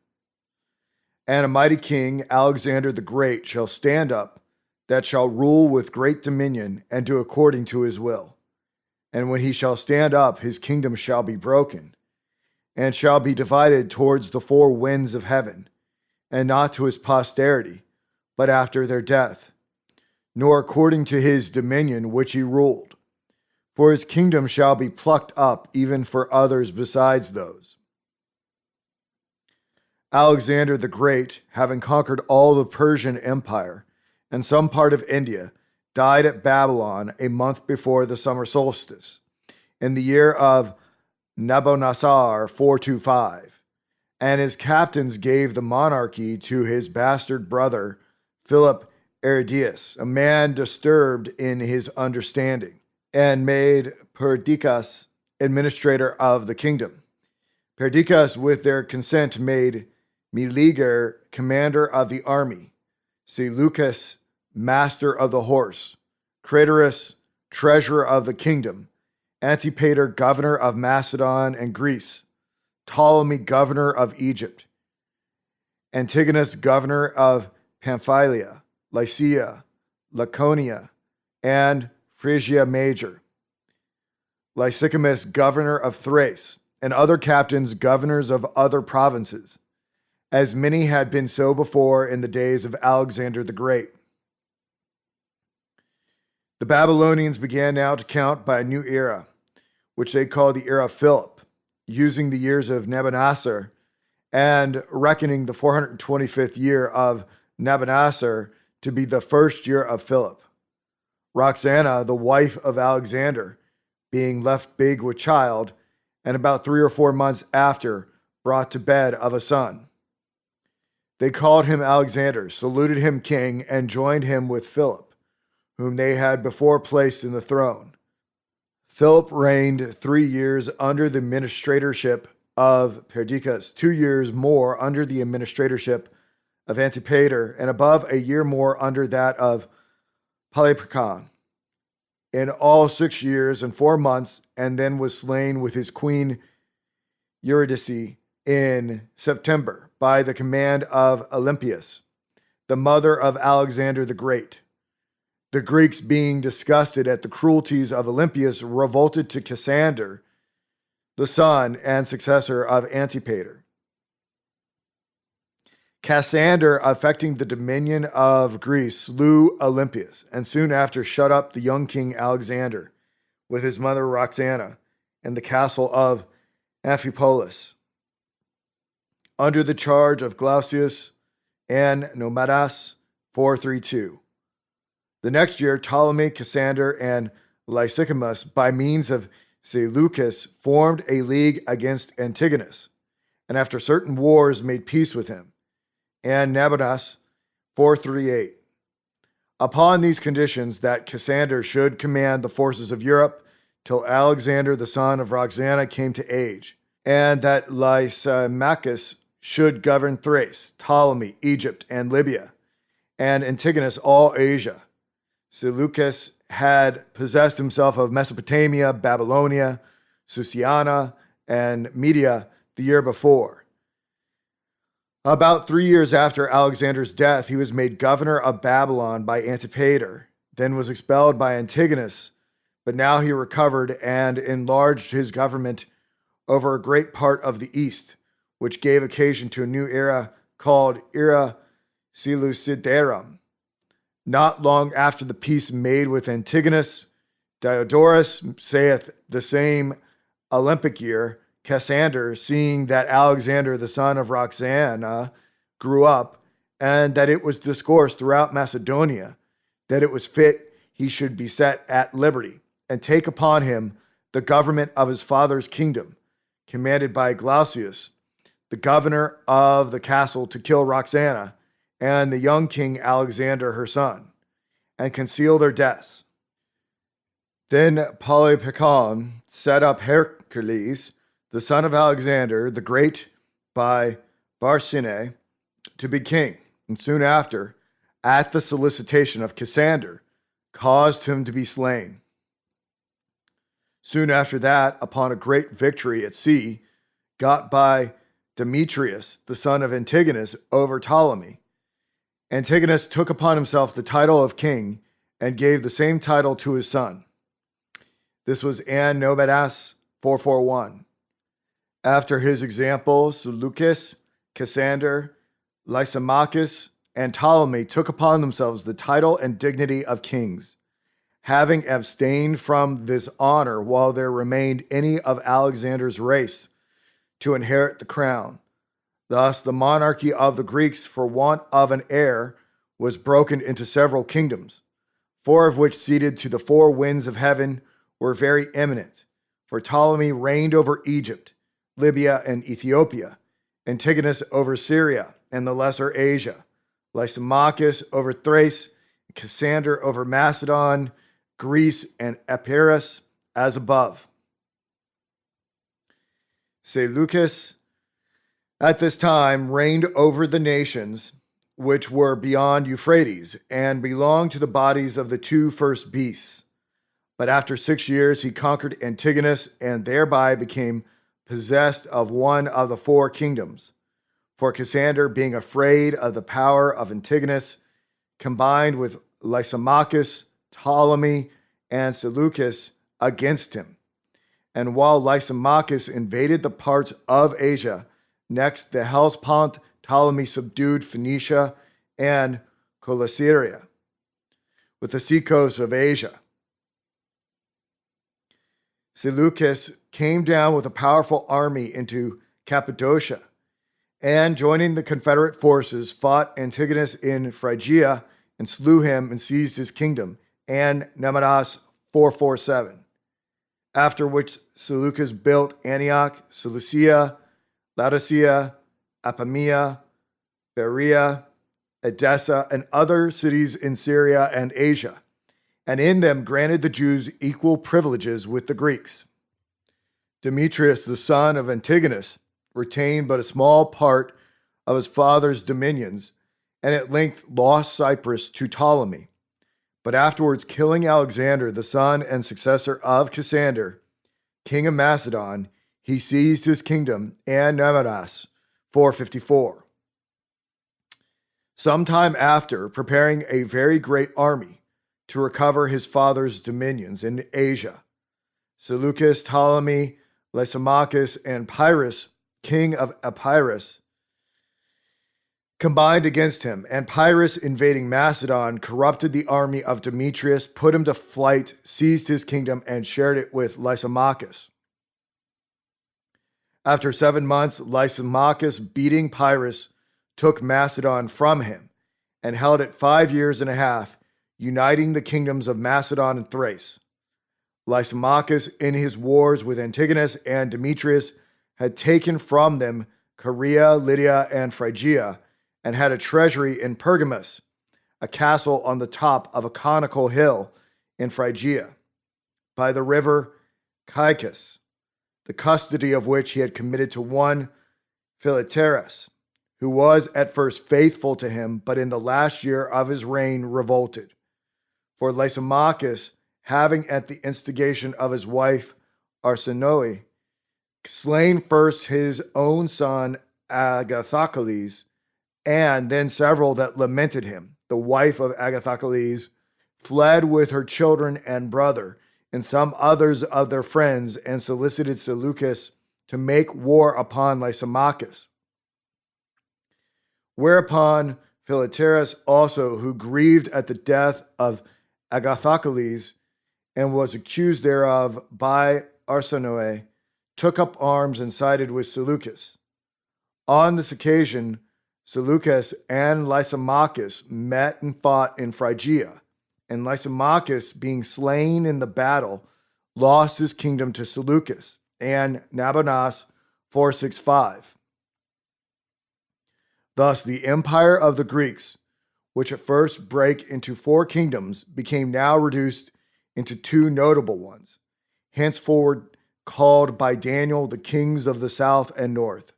And a mighty king, Alexander the Great, shall stand up, that shall rule with great dominion, and do according to his will. And when he shall stand up, his kingdom shall be broken, and shall be divided towards the 4 winds of heaven, and not to his posterity, but after their death, nor according to his dominion which he ruled. For his kingdom shall be plucked up even for others besides those. Alexander the Great, having conquered all the Persian Empire and some part of India, died at Babylon a month before the summer solstice, in the year of Nabonassar 425, and his captains gave the monarchy to his bastard brother Philip Aridius, a man disturbed in his understanding, and made Perdiccas administrator of the kingdom. Perdiccas, with their consent, made Meleager commander of the army, Seleucus master of the horse, Craterus treasurer of the kingdom, Antipater governor of Macedon and Greece, Ptolemy governor of Egypt, Antigonus governor of Pamphylia, Lycia, Laconia, and Phrygia Major, Lysicamus governor of Thrace, and other captains governors of other provinces, as many had been so before in the days of Alexander the Great. The Babylonians began now to count by a new era, which they called the era of Philip, using the years of Nabonassar and reckoning the 425th year of Nabonassar to be the 1st year of Philip. Roxana, the wife of Alexander, being left big with child, and about 3 or 4 months after, brought to bed of a son. They called him Alexander, saluted him king, and joined him with Philip, whom they had before placed in the throne. Philip reigned 3 years under the administratorship of Perdiccas, 2 years more under the administratorship of Antipater, and above a year more under that of Polyperchon. In all 6 years and 4 months, and then was slain with his queen Eurydice in September, by the command of Olympias, the mother of Alexander the Great. The Greeks, being disgusted at the cruelties of Olympias, revolted to Cassander, the son and successor of Antipater. Cassander, affecting the dominion of Greece, slew Olympias, and soon after shut up the young king Alexander with his mother Roxana in the castle of Amphipolis, under the charge of Glaucius and Nomadas 432. The next year, Ptolemy, Cassander, and Lysicamus, by means of Seleucus formed a league against Antigonus, and after certain wars made peace with him, and Nabonidus 438. Upon these conditions that Cassander should command the forces of Europe till Alexander the son of Roxana came to age, and that Lysimachus should govern Thrace, Ptolemy, Egypt, and Libya, and Antigonus all Asia. Seleucus had possessed himself of Mesopotamia, Babylonia, Susiana, and Media the year before. About 3 years after Alexander's death, he was made governor of Babylon by Antipater, then was expelled by Antigonus, but now he recovered and enlarged his government over a great part of the east, which gave occasion to a new era called Era Seleucidarum. Not long after the peace made with Antigonus, Diodorus saith the same Olympic year, Cassander, seeing that Alexander the son of Roxana grew up, and that it was discoursed throughout Macedonia, that it was fit he should be set at liberty, and take upon him the government of his father's kingdom, commanded by Glaucius, the governor of the castle, to kill Roxana and the young king Alexander her son, and conceal their deaths. Then Polypicon set up Hercules, the son of Alexander the Great, by Barsine, to be king, and soon after, at the solicitation of Cassander, caused him to be slain. Soon after that, upon a great victory at sea, got by Demetrius, the son of Antigonus, over Ptolemy, Antigonus took upon himself the title of king and gave the same title to his son. This was Nabonidus 441. After his example, Seleucus, Cassander, Lysimachus, and Ptolemy took upon themselves the title and dignity of kings, having abstained from this honor while there remained any of Alexander's race to inherit the crown. Thus, the monarchy of the Greeks, for want of an heir, was broken into several kingdoms, 4 of which, ceded to the 4 winds of heaven, were very eminent. For Ptolemy reigned over Egypt, Libya, and Ethiopia, Antigonus over Syria and the Lesser Asia, Lysimachus over Thrace, Cassander over Macedon, Greece, and Epirus, as above. Seleucus at this time reigned over the nations which were beyond Euphrates and belonged to the bodies of the 2 first beasts. But after 6 years he conquered Antigonus and thereby became possessed of one of the 4 kingdoms. For Cassander, being afraid of the power of Antigonus, combined with Lysimachus, Ptolemy, and Seleucus against him. And while Lysimachus invaded the parts of Asia, next the Hellespont, Ptolemy subdued Phoenicia and Coelesyria, with the seacoast of Asia. Seleucus came down with a powerful army into Cappadocia, and joining the Confederate forces, fought Antigonus in Phrygia and slew him and seized his kingdom, and Nabonidus 447. After which Seleucus built Antioch, Seleucia, Laodicea, Apamea, Berea, Edessa, and other cities in Syria and Asia, and in them granted the Jews equal privileges with the Greeks. Demetrius, the son of Antigonus, retained but a small part of his father's dominions, and at length lost Cyprus to Ptolemy. But afterwards, killing Alexander, the son and successor of Cassander, king of Macedon, he seized his kingdom and Nabonidus 454. Sometime after, preparing a very great army to recover his father's dominions in Asia, Seleucus, Ptolemy, Lysimachus, and Pyrrhus, king of Epirus, combined against him, and Pyrrhus, invading Macedon, corrupted the army of Demetrius, put him to flight, seized his kingdom, and shared it with Lysimachus. After 7 months, Lysimachus, beating Pyrrhus, took Macedon from him, and held it 5 years and a half, uniting the kingdoms of Macedon and Thrace. Lysimachus, in his wars with Antigonus and Demetrius, had taken from them Caria, Lydia, and Phrygia, and had a treasury in Pergamus, a castle on the top of a conical hill in Phrygia, by the river Caicus, the custody of which he had committed to one Philetaerus, who was at first faithful to him, but in the last year of his reign revolted. For Lysimachus, having at the instigation of his wife Arsinoe slain first his own son Agathocles, and then several that lamented him, the wife of Agathocles fled with her children and brother, and some others of their friends, and solicited Seleucus to make war upon Lysimachus. Whereupon Philetaerus also, who grieved at the death of Agathocles, and was accused thereof by Arsinoe, took up arms and sided with Seleucus. On this occasion, Seleucus and Lysimachus met and fought in Phrygia, and Lysimachus, being slain in the battle, lost his kingdom to Seleucus and Nabonidus 465. Thus, the empire of the Greeks, which at first brake into 4 kingdoms, became now reduced into 2 notable ones, henceforward called by Daniel the kings of the south and north.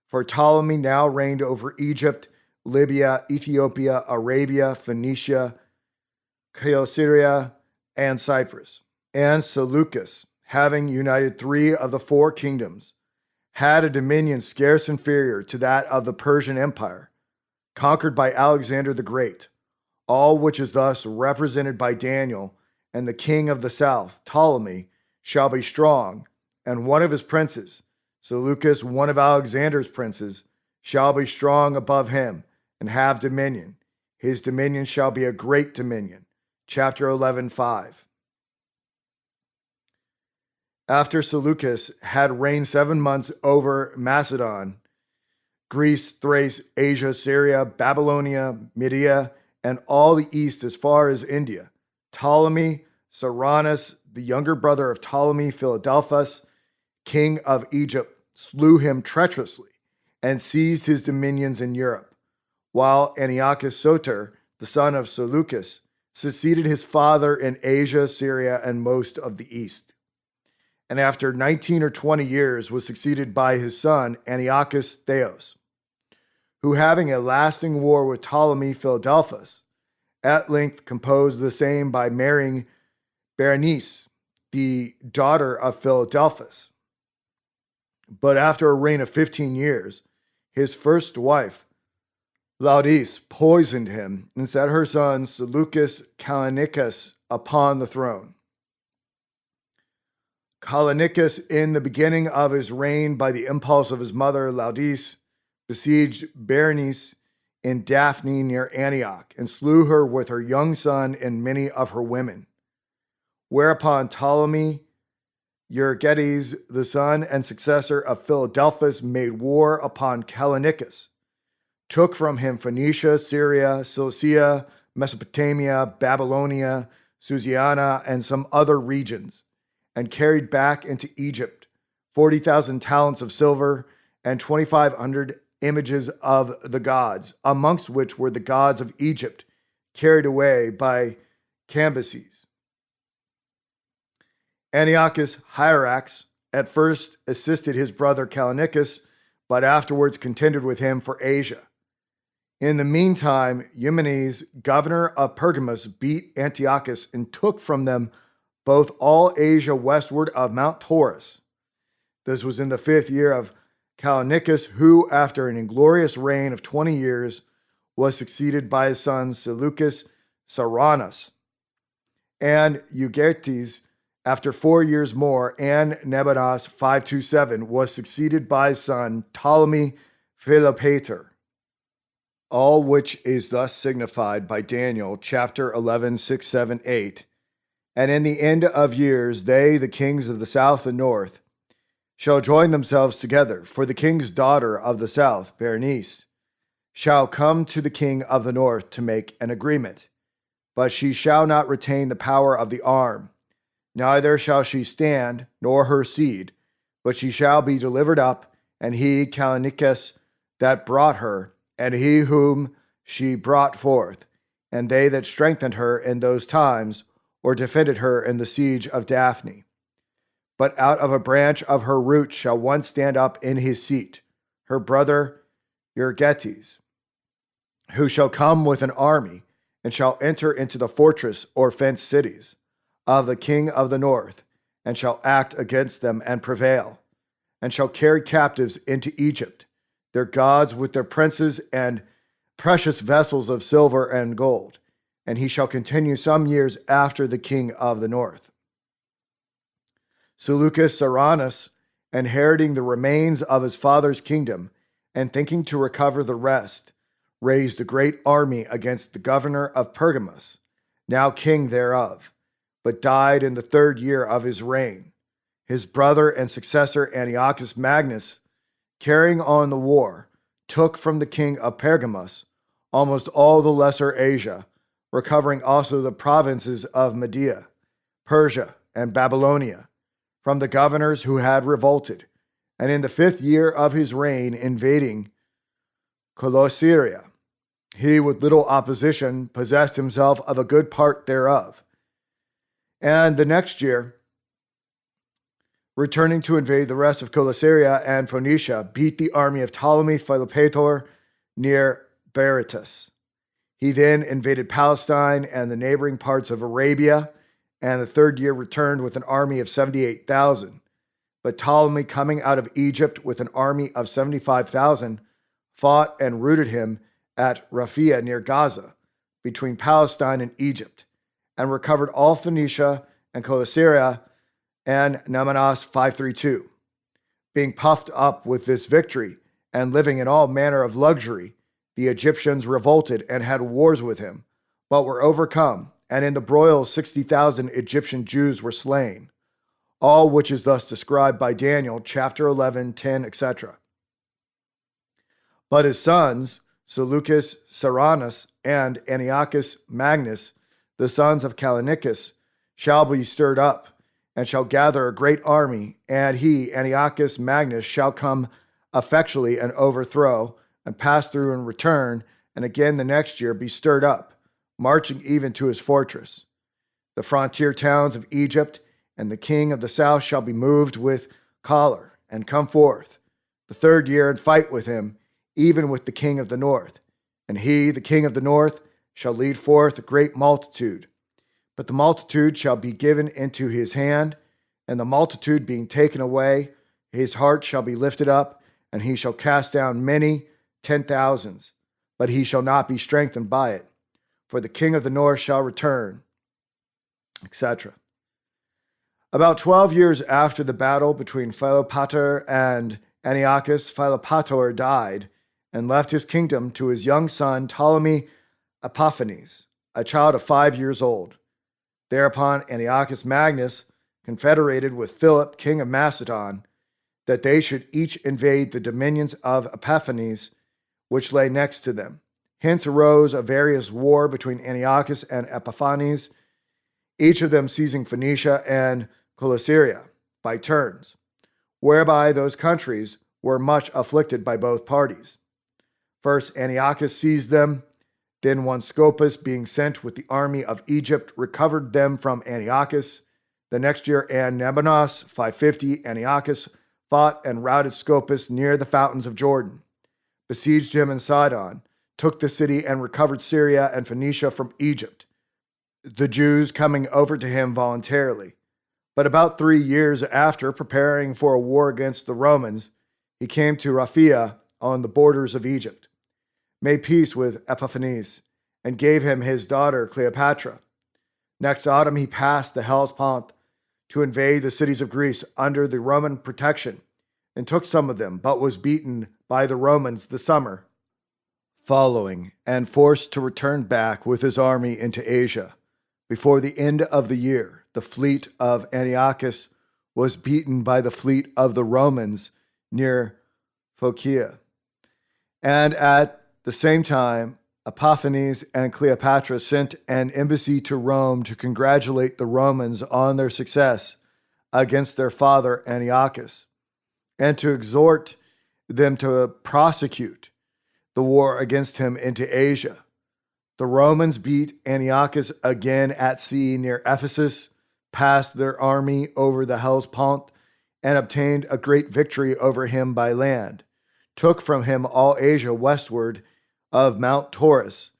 For Ptolemy now reigned over Egypt, Libya, Ethiopia, Arabia, Phoenicia, Celesyria, and Cyprus. And Seleucus, having united 3 of the 4 kingdoms, had a dominion scarce inferior to that of the Persian Empire, conquered by Alexander the Great, all which is thus represented by Daniel, and the king of the south, Ptolemy, shall be strong, and one of his princes, Seleucus, one of Alexander's princes, shall be strong above him, and have dominion. His dominion shall be a great dominion. Chapter 11:5. After Seleucus had reigned 7 months over Macedon, Greece, Thrace, Asia, Syria, Babylonia, Media, and all the east as far as India, Ptolemy, Cyrannus, the younger brother of Ptolemy, Philadelphus, king of Egypt, slew him treacherously and seized his dominions in Europe, while Antiochus Soter, the son of Seleucus, succeeded his father in Asia, Syria, and most of the east. And after 19 or 20 years was succeeded by his son Antiochus Theos, who, having a lasting war with Ptolemy Philadelphus, at length composed the same by marrying Berenice, the daughter of Philadelphus. But after a reign of 15 years, his first wife, Laodice, poisoned him and set her son Seleucus Callinicus upon the throne. Callinicus, in the beginning of his reign, by the impulse of his mother Laodice, besieged Berenice in Daphne near Antioch, and slew her with her young son and many of her women. Whereupon Ptolemy Euergetes, the son and successor of Philadelphus, made war upon Callinicus, took from him Phoenicia, Syria, Cilicia, Mesopotamia, Babylonia, Susiana, and some other regions, and carried back into Egypt 40,000 talents of silver and 2,500 images of the gods, amongst which were the gods of Egypt, carried away by Cambyses. Antiochus Hierax at first assisted his brother Callinicus, but afterwards contended with him for Asia. In the meantime, Eumenes, governor of Pergamus, beat Antiochus and took from them both all Asia westward of Mount Taurus. This was in the 5th year of Callinicus, who, after an inglorious reign of 20 years, was succeeded by his son Seleucus Cyrannus. And Euergetes, after 4 years more, and Nabonidus 527, was succeeded by his son Ptolemy Philopater. All which is thus signified by Daniel chapter 11, 6, 7, 8. And in the end of years, they, the kings of the south and north, shall join themselves together, for the king's daughter of the south, Berenice, shall come to the king of the north to make an agreement. But she shall not retain the power of the arm, Neither shall she stand, nor her seed, but she shall be delivered up, and he, Callinicus, that brought her, and he whom she brought forth, and they that strengthened her in those times, or defended her in the siege of Daphne. But out of a branch of her root shall one stand up in his seat, her brother Euergetes, who shall come with an army, and shall enter into the fortress or fenced cities of the king of the north, and shall act against them and prevail, and shall carry captives into Egypt, their gods with their princes and precious vessels of silver and gold, and he shall continue some years after the king of the north. Seleucus Cyrannus, inheriting the remains of his father's kingdom, and thinking to recover the rest, raised a great army against the governor of Pergamus, now king thereof, but died in the 3rd year of his reign. His brother and successor Antiochus Magnus, carrying on the war, took from the king of Pergamus almost all the Lesser Asia, recovering also the provinces of Media, Persia, and Babylonia, from the governors who had revolted, and in the 5th year of his reign invading Colossyria, he with little opposition possessed himself of a good part thereof. And the next year, returning to invade the rest of Colossyria and Phoenicia, beat the army of Ptolemy Philopator near Berytus. He then invaded Palestine and the neighboring parts of Arabia, and the 3rd year returned with an army of 78,000. But Ptolemy, coming out of Egypt with an army of 75,000, fought and routed him at Raphia near Gaza, between Palestine and Egypt, and recovered all Phoenicia and Colossyria and Namanas 532. Being puffed up with this victory and living in all manner of luxury, the Egyptians revolted and had wars with him, but were overcome, and in the broils 60,000 Egyptian Jews were slain, all which is thus described by Daniel, chapter 11, 10, etc. But his sons, Seleucus Cyrannus and Antiochus Magnus, the sons of Callinicus, shall be stirred up, and shall gather a great army, and he, Antiochus Magnus, shall come effectually and overthrow, and pass through and return, and again the next year be stirred up, marching even to his fortress. The frontier towns of Egypt and the king of the south shall be moved with choler, and come forth the 3rd year and fight with him, even with the king of the north. And he, the king of the north, shall lead forth a great multitude. But the multitude shall be given into his hand, and the multitude being taken away, his heart shall be lifted up, and he shall cast down many 10,000s, but he shall not be strengthened by it. For the king of the north shall return, etc. About 12 years after the battle between Philopator and Antiochus, Philopator died and left his kingdom to his young son Ptolemy Epiphanes, a child of 5 years old. Thereupon Antiochus Magnus confederated with Philip, king of Macedon, that they should each invade the dominions of Epiphanes, which lay next to them. Hence arose a various war between Antiochus and Epiphanes, each of them seizing Phoenicia and Colossyria by turns, whereby those countries were much afflicted by both parties. First Antiochus seized them, then one Scopas, being sent with the army of Egypt, recovered them from Antiochus. The next year, Nabonus, 550, Antiochus fought and routed Scopas near the fountains of Jordan, besieged him in Sidon, took the city and recovered Syria and Phoenicia from Egypt, the Jews coming over to him voluntarily. But about 3 years after, preparing for a war against the Romans, he came to Raphia on the borders of Egypt, made peace with Epiphanes, and gave him his daughter Cleopatra. Next autumn he passed the Hellespont to invade the cities of Greece under the Roman protection, and took some of them, but was beaten by the Romans the summer following, and forced to return back with his army into Asia. Before the end of the year, the fleet of Antiochus was beaten by the fleet of the Romans near Phocia. And at the same time, Epiphanes and Cleopatra sent an embassy to Rome to congratulate the Romans on their success against their father Antiochus and to exhort them to prosecute the war against him into Asia. The Romans beat Antiochus again at sea near Ephesus, passed their army over the Hellespont, and obtained a great victory over him by land, took from him all Asia westward of Mount Taurus,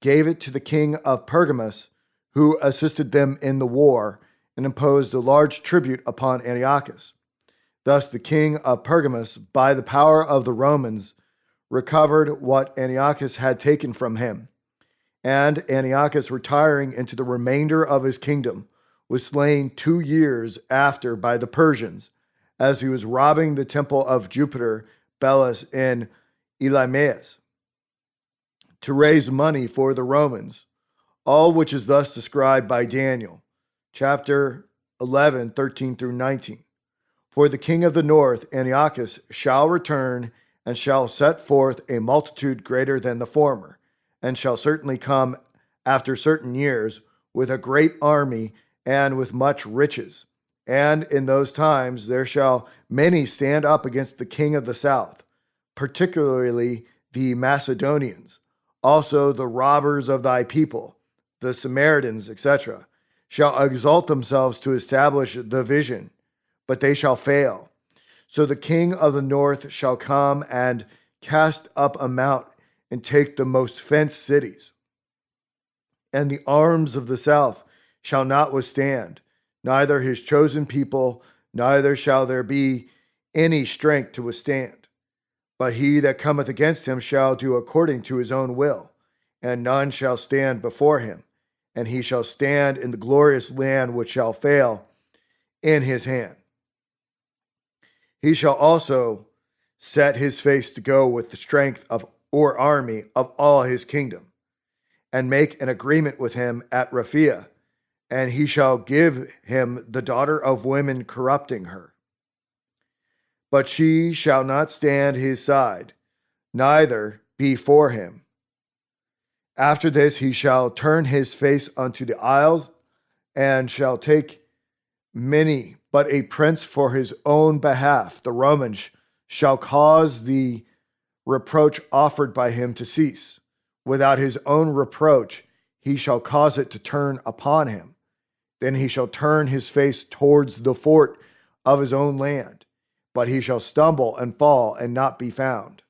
gave it to the king of Pergamus, who assisted them in the war, and imposed a large tribute upon Antiochus. Thus the king of Pergamus, by the power of the Romans, recovered what Antiochus had taken from him. And Antiochus, retiring into the remainder of his kingdom, was slain 2 years after by the Persians, as he was robbing the temple of Jupiter Belus in Elymaeus, to raise money for the Romans, all which is thus described by Daniel, chapter 11, 13 through 19. For the king of the north, Antiochus, shall return and shall set forth a multitude greater than the former, and shall certainly come after certain years with a great army and with much riches. And in those times there shall many stand up against the king of the south, particularly the Macedonians, also the robbers of thy people, the Samaritans, etc., shall exalt themselves to establish the vision, but they shall fail. So the king of the north shall come and cast up a mount and take the most fenced cities. And the arms of the south shall not withstand, neither his chosen people, neither shall there be any strength to withstand. But he that cometh against him shall do according to his own will, and none shall stand before him, and he shall stand in the glorious land which shall fail in his hand. He shall also set his face to go with the strength of or army of all his kingdom, and make an agreement with him at Raphia, and he shall give him the daughter of women corrupting her. But she shall not stand his side, neither be for him. After this he shall turn his face unto the isles, and shall take many, but a prince for his own behalf. The Romans shall cause the reproach offered by him to cease. Without his own reproach, he shall cause it to turn upon him. Then he shall turn his face towards the fort of his own land, but he shall stumble and fall and not be found.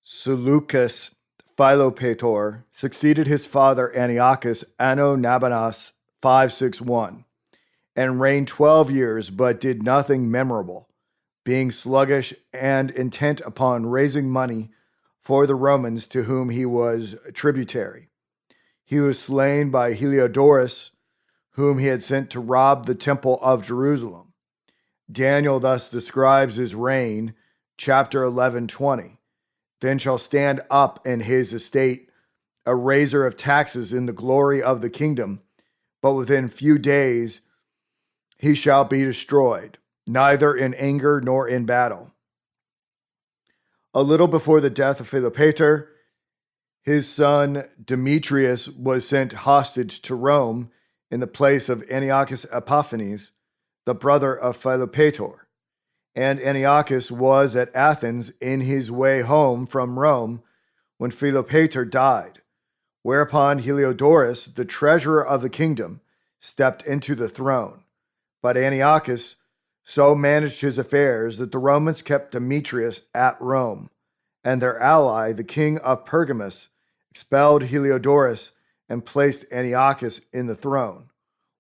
Seleucus Philopator succeeded his father Antiochus anno Nabonas 561, and reigned 12 years, but did nothing memorable, being sluggish and intent upon raising money for the Romans to whom he was tributary. He was slain by Heliodorus, whom he had sent to rob the temple of Jerusalem. Daniel thus describes his reign, chapter 11:20. Then shall stand up in his estate a raiser of taxes in the glory of the kingdom, but within few days he shall be destroyed, neither in anger nor in battle. A little before the death of Philopator, his son Demetrius was sent hostage to Rome in the place of Antiochus Epiphanes, the brother of Philopator. And Antiochus was at Athens in his way home from Rome when Philopator died, whereupon Heliodorus, the treasurer of the kingdom, stepped into the throne. But Antiochus so managed his affairs that the Romans kept Demetrius at Rome, and their ally, the king of Pergamus, expelled Heliodorus and placed Antiochus in the throne,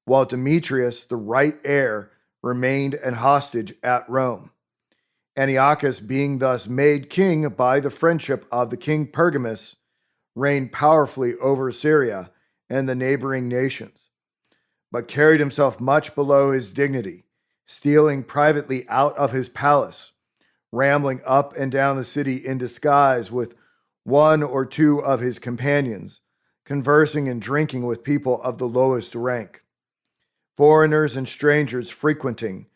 while Demetrius, the right heir, remained an hostage at Rome. Antiochus, being thus made king by the friendship of the king Pergamus, reigned powerfully over Syria and the neighboring nations, but carried himself much below his dignity, stealing privately out of his palace, rambling up and down the city in disguise with one or two of his companions, conversing and drinking with people of the lowest rank, foreigners and strangers frequenting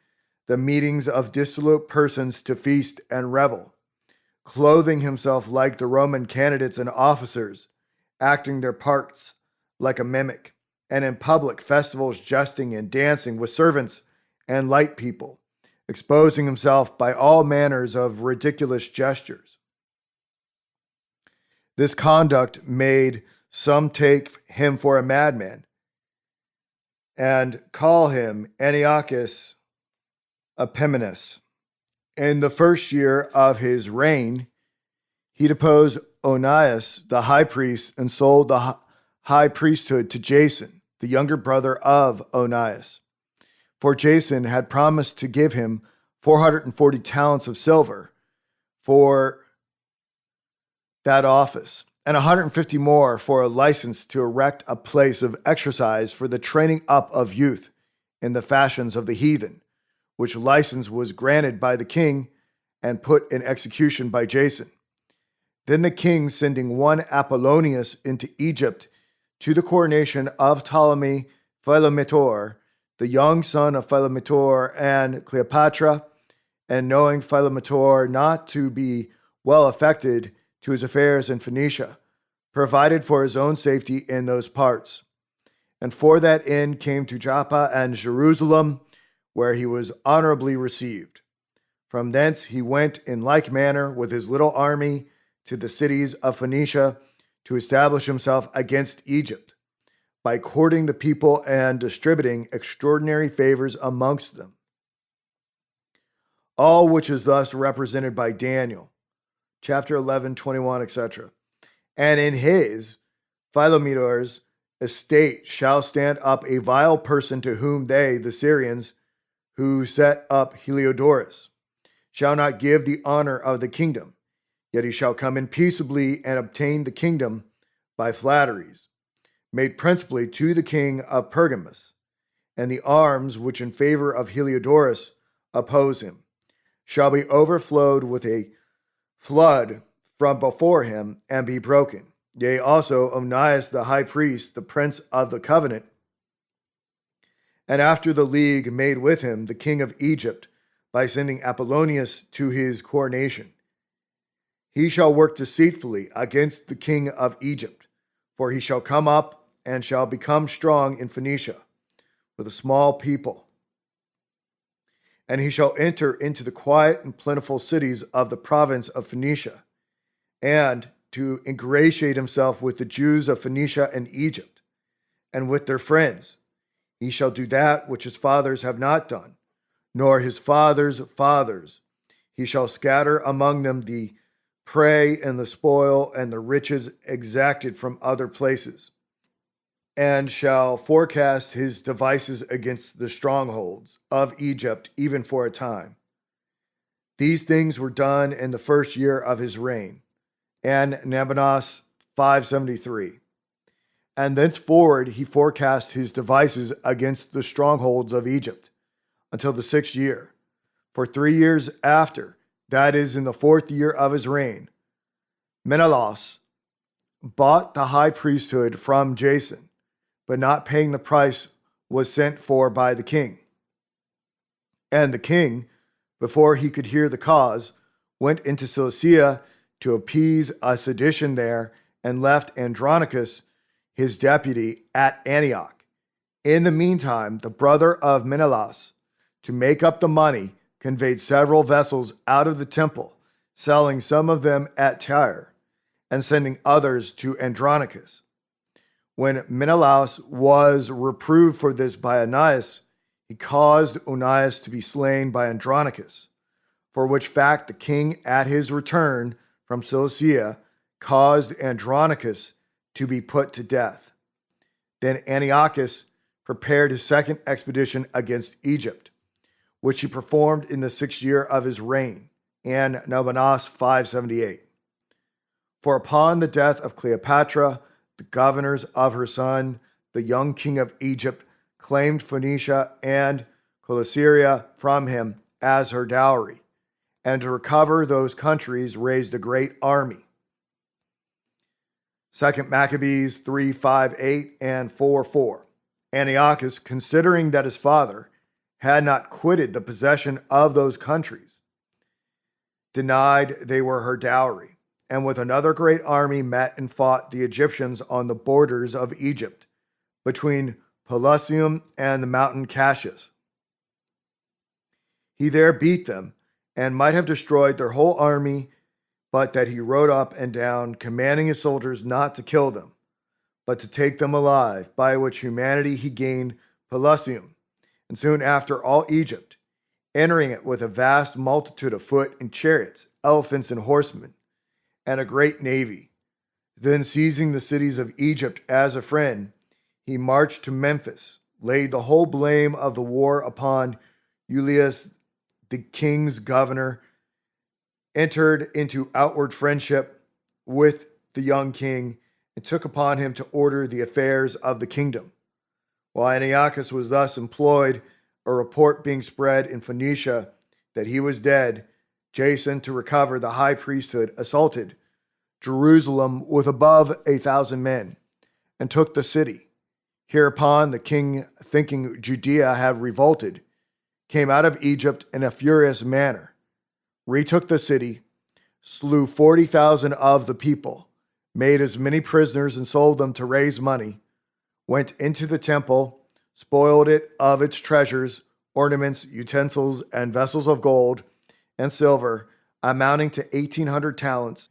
the meetings of dissolute persons to feast and revel, clothing himself like the Roman candidates and officers, acting their parts like a mimic, and in public festivals jesting and dancing with servants and light people, exposing himself by all manners of ridiculous gestures. This conduct made some take him for a madman and call him Antiochus Epimanes. In the first year of his reign, he deposed Onias, the high priest, and sold the high priesthood to Jason, the younger brother of Onias. For Jason had promised to give him 440 talents of silver for that office, and 150 more for a license to erect a place of exercise for the training up of youth in the fashions of the heathen, which license was granted by the king and put in execution by Jason. Then the king, sending one Apollonius into Egypt to the coronation of Ptolemy Philometor, the young son of Philometor and Cleopatra, and knowing Philometor not to be well affected to his affairs in Phoenicia, provided for his own safety in those parts. And for that end came to Joppa and Jerusalem, where he was honorably received. From thence he went in like manner with his little army to the cities of Phoenicia to establish himself against Egypt, by courting the people and distributing extraordinary favors amongst them. All which is thus represented by Daniel, chapter 11, 21, etc. And in his, Philometor's, estate shall stand up a vile person to whom they, the Syrians, who set up Heliodorus, shall not give the honor of the kingdom, yet he shall come in peaceably and obtain the kingdom by flatteries, made principally to the king of Pergamus, and the arms which in favor of Heliodorus oppose him, shall be overflowed with a flood from before him and be broken. Yea, also Onias the high priest, the prince of the covenant, and after the league made with him the king of Egypt, by sending Apollonius to his coronation. He shall work deceitfully against the king of Egypt, for he shall come up and shall become strong in Phoenicia with a small people. And he shall enter into the quiet and plentiful cities of the province of Phoenicia, and to ingratiate himself with the Jews of Phoenicia and Egypt, and with their friends. He shall do that which his fathers have not done, nor his fathers' fathers. He shall scatter among them the prey and the spoil and the riches exacted from other places, and shall forecast his devices against the strongholds of Egypt even for a time. These things were done in the first year of his reign, and Nabonas 573. And thenceforward he forecast his devices against the strongholds of Egypt until the 6th year. For 3 years after, that is, in the 4th year of his reign, Menelaus bought the high priesthood from Jason, but not paying the price was sent for by the king. And the king, before he could hear the cause, went into Cilicia to appease a sedition there, and left Andronicus, his deputy, at Antioch. In the meantime, the brother of Menelaus, to make up the money, conveyed several vessels out of the temple, selling some of them at Tyre, and sending others to Andronicus. When Menelaus was reproved for this by Onias, he caused Onias to be slain by Andronicus, for which fact the king at his return from Cilicia caused Andronicus to be put to death. Then Antiochus prepared his second expedition against Egypt, which he performed in the 6th year of his reign, and Nabonas 578. For upon the death of Cleopatra, the governors of her son, the young king of Egypt, claimed Phoenicia and Coelesyria from him as her dowry, and to recover those countries raised a great army. 2 Maccabees 3:5-8 and 4:4. Antiochus, considering that his father had not quitted the possession of those countries, denied they were her dowry, and with another great army met and fought the Egyptians on the borders of Egypt, between Pelusium and the mountain Cassius. He there beat them, and might have destroyed their whole army, but that he rode up and down, commanding his soldiers not to kill them, but to take them alive, by which humanity he gained Pelusium, and soon after all Egypt, entering it with a vast multitude of foot and chariots, elephants and horsemen, and a great navy. Then seizing the cities of Egypt as a friend, he marched to Memphis, laid the whole blame of the war upon Julius, the king's governor, entered into outward friendship with the young king, and took upon him to order the affairs of the kingdom. While Antiochus was thus employed, a report being spread in Phoenicia that he was dead, Jason, to recover the high priesthood, assaulted Jerusalem with above 1,000 men, and took the city. Hereupon the king, thinking Judea had revolted, came out of Egypt in a furious manner, retook the city, slew 40,000 of the people, made as many prisoners and sold them to raise money, went into the temple, spoiled it of its treasures, ornaments, utensils, and vessels of gold and silver, amounting to 1,800 talents,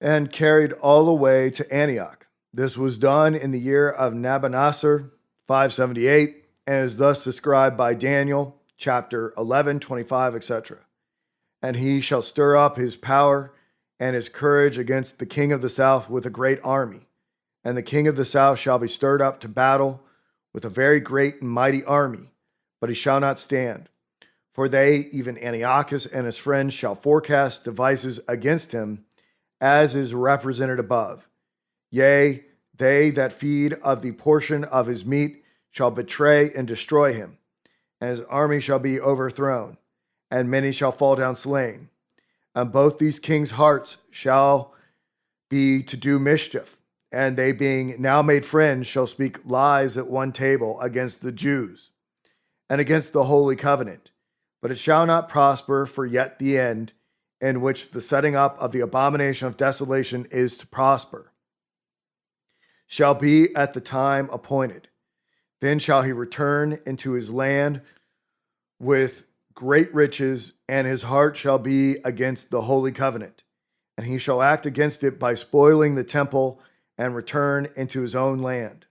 and carried all away to Antioch. This was done in the year of Nabonassar, 578, and is thus described by Daniel, chapter 11, 25, etc. And he shall stir up his power and his courage against the king of the south with a great army. And the king of the south shall be stirred up to battle with a very great and mighty army, but he shall not stand. For they, even Antiochus and his friends, shall forecast devices against him, as is represented above. Yea, they that feed of the portion of his meat shall betray and destroy him, and his army shall be overthrown, and many shall fall down slain. And both these kings' hearts shall be to do mischief, and they being now made friends shall speak lies at one table against the Jews, and against the holy covenant. But it shall not prosper, for yet the end, in which the setting up of the abomination of desolation is to prosper, shall be at the time appointed. Then shall he return into his land with great riches, and his heart shall be against the holy covenant. And he shall act against it by spoiling the temple and return into his own land.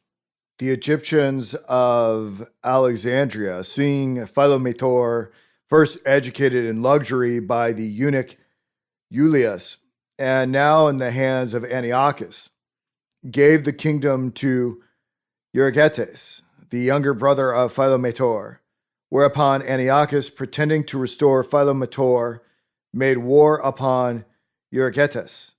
The Egyptians of Alexandria, seeing Philometor first educated in luxury by the eunuch Julius, and now in the hands of Antiochus, gave the kingdom to Euergetes, the younger brother of Philometor. Whereupon Antiochus, pretending to restore Philometor, made war upon Euergetes,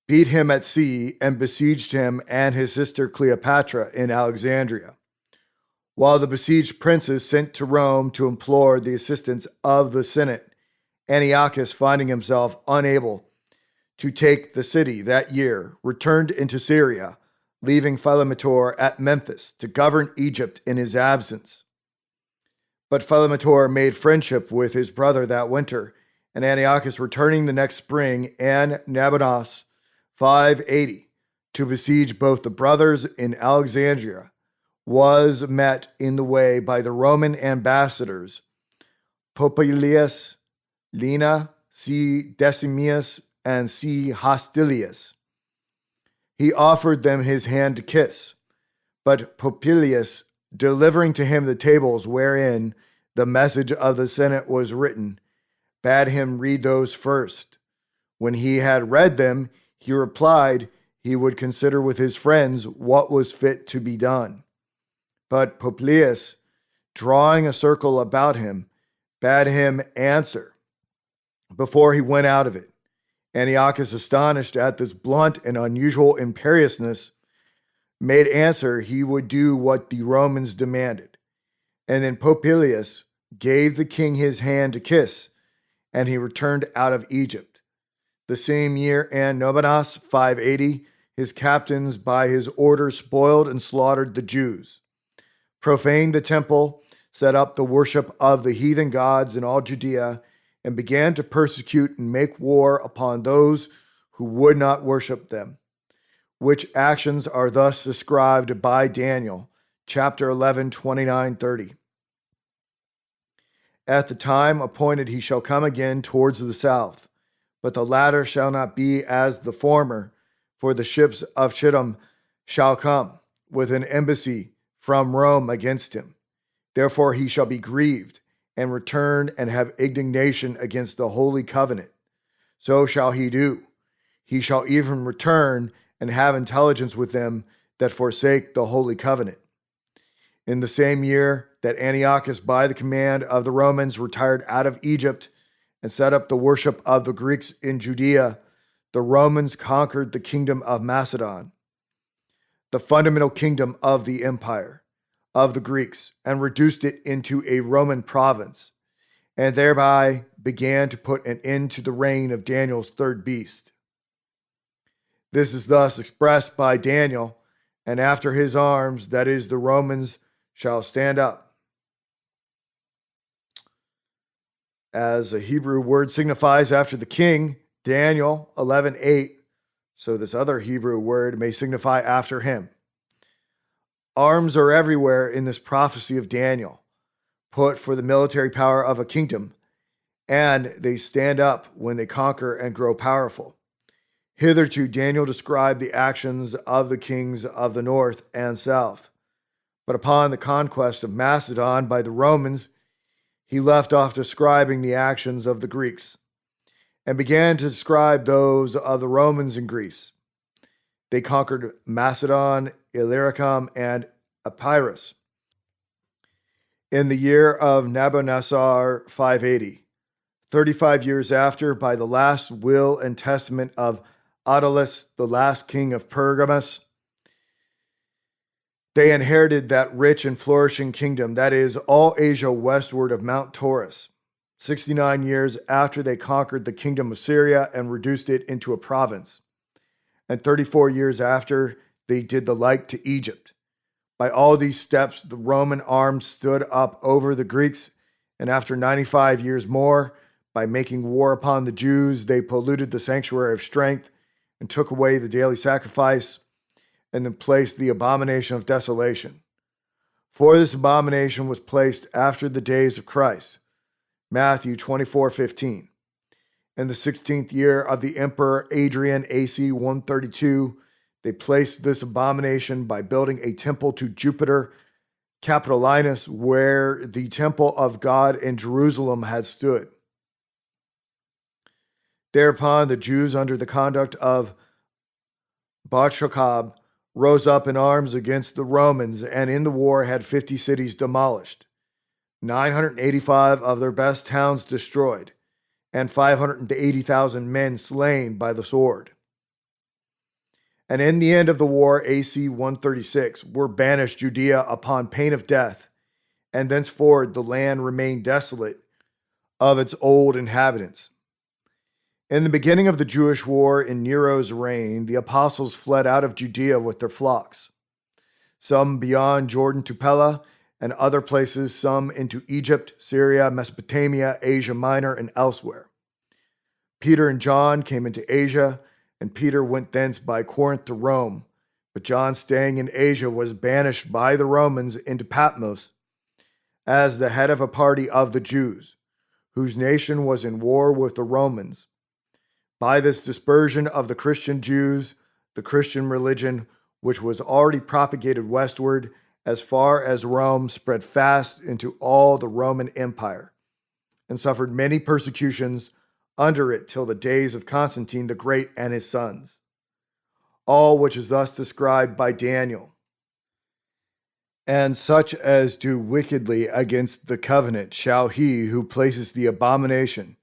beat him at sea, and besieged him and his sister Cleopatra in Alexandria. While the besieged princes sent to Rome to implore the assistance of the Senate, Antiochus, finding himself unable to take the city that year, returned into Syria, leaving Philometor at Memphis to govern Egypt in his absence. But Philometor made friendship with his brother that winter, and Antiochus, returning the next spring, and Nabonassar, 580, to besiege both the brothers in Alexandria, was met in the way by the Roman ambassadors Popilius, Lina, C. Decimius, and C. Hostilius. He offered them his hand to kiss, but Popilius, delivering to him the tables wherein the message of the Senate was written, bade him read those first. When he had read them, he replied he would consider with his friends what was fit to be done. But Popilius, drawing a circle about him, bade him answer before he went out of it. Antiochus, astonished at this blunt and unusual imperiousness, made answer he would do what the Romans demanded. And then Popilius gave the king his hand to kiss, and he returned out of Egypt. The same year, Nabonassar, 580, his captains by his order spoiled and slaughtered the Jews, profaned the temple, set up the worship of the heathen gods in all Judea, and began to persecute and make war upon those who would not worship them, which actions are thus described by Daniel, chapter 11, 29, 30. At the time appointed he shall come again towards the south, but the latter shall not be as the former, for the ships of Chittim shall come with an embassy from Rome against him. Therefore he shall be grieved and return and have indignation against the holy covenant. So shall he do. He shall even return and have intelligence with them that forsake the holy covenant. In the same year that Antiochus, by the command of the Romans, retired out of Egypt and set up the worship of the Greeks in Judea, the Romans conquered the kingdom of Macedon, the fundamental kingdom of the empire of the Greeks, and reduced it into a Roman province, and thereby began to put an end to the reign of Daniel's third beast. This is thus expressed by Daniel, and after his arms, that is, the Romans, shall stand up. As a Hebrew word signifies after the king, Daniel 11:8, so this other Hebrew word may signify after him. Arms are everywhere in this prophecy of Daniel, put for the military power of a kingdom, and they stand up when they conquer and grow powerful. Hitherto, Daniel described the actions of the kings of the north and south, but upon the conquest of Macedon by the Romans, he left off describing the actions of the Greeks and began to describe those of the Romans in Greece. They conquered Macedon, Illyricum, and Epirus in the year of Nabonassar 580, 35 years after, by the last will and testament of Attalus, the last king of Pergamus. They inherited that rich and flourishing kingdom, that is, all Asia westward of Mount Taurus, 69 years after they conquered the kingdom of Syria and reduced it into a province, and 34 years after they did the like to Egypt. By all these steps, the Roman arms stood up over the Greeks, and after 95 years more, by making war upon the Jews, they polluted the sanctuary of strength and took away the daily sacrifice, and then placed the abomination of desolation. For this abomination was placed after the days of Christ. Matthew 24:15. In the 16th year of the Emperor Adrian, AC 132, they placed this abomination by building a temple to Jupiter Capitolinus, where the temple of God in Jerusalem had stood. Thereupon the Jews, under the conduct of Bachakab, rose up in arms against the Romans, and in the war had 50 cities demolished, 985 of their best towns destroyed, and 580,000 men slain by the sword. And in the end of the war, AC 136, were banished Judea upon pain of death, and thenceforward the land remained desolate of its old inhabitants. In the beginning of the Jewish war in Nero's reign, the apostles fled out of Judea with their flocks, some beyond Jordan to Pella, and other places, some into Egypt, Syria, Mesopotamia, Asia Minor, and elsewhere. Peter and John came into Asia, and Peter went thence by Corinth to Rome, but John, staying in Asia, was banished by the Romans into Patmos as the head of a party of the Jews, whose nation was in war with the Romans. By this dispersion of the Christian Jews, the Christian religion, which was already propagated westward as far as Rome, spread fast into all the Roman Empire, and suffered many persecutions under it till the days of Constantine the Great and his sons. All which is thus described by Daniel. And such as do wickedly against the covenant shall he who places the abomination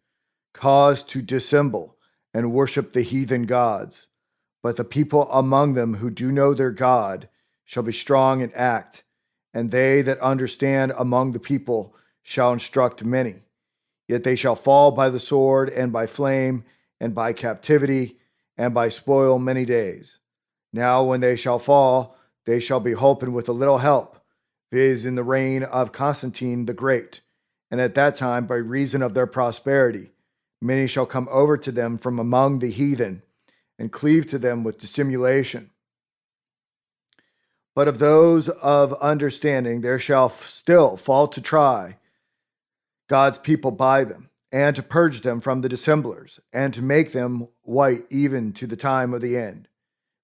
cause to dissemble and worship the heathen gods. But the people among them who do know their God shall be strong in act, and they that understand among the people shall instruct many. Yet they shall fall by the sword, and by flame, and by captivity, and by spoil many days. Now when they shall fall, they shall be holpen with a little help, viz. in the reign of Constantine the Great, And at that time, by reason of their prosperity, many shall come over to them from among the heathen, and cleave to them with dissimulation. But of those of understanding there shall still fall to try God's people by them, and to purge them from the dissemblers, and to make them white even to the time of the end,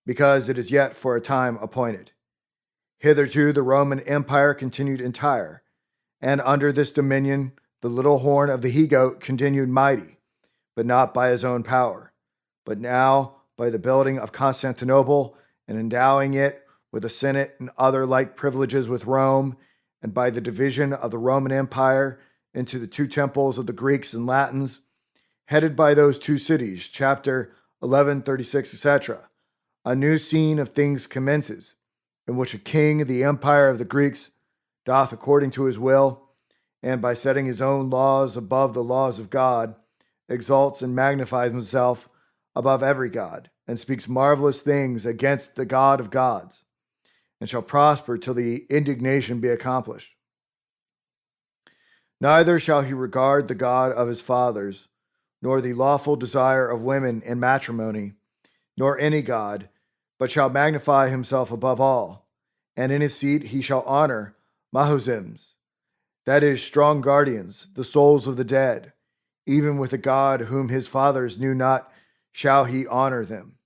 because it is yet for a time appointed. Hitherto the Roman Empire continued entire, and under this dominion the little horn of the he-goat continued mighty, but not by his own power. But now, by the building of Constantinople and endowing it with a senate and other like privileges with Rome, and by the division of the Roman Empire into the two temples of the Greeks and Latins, headed by those two cities, chapter 1136, etc., a new scene of things commences, in which a king, the empire of the Greeks, doth according to his will, and by setting his own laws above the laws of God, exalts and magnifies himself above every god, and speaks marvelous things against the God of gods, and shall prosper till the indignation be accomplished. Neither shall he regard the God of his fathers, nor the lawful desire of women in matrimony, nor any god, but shall magnify himself above all, and in his seat he shall honor Mahuzims, that is, strong guardians, the souls of the dead, even with a God whom his fathers knew not shall he honor them.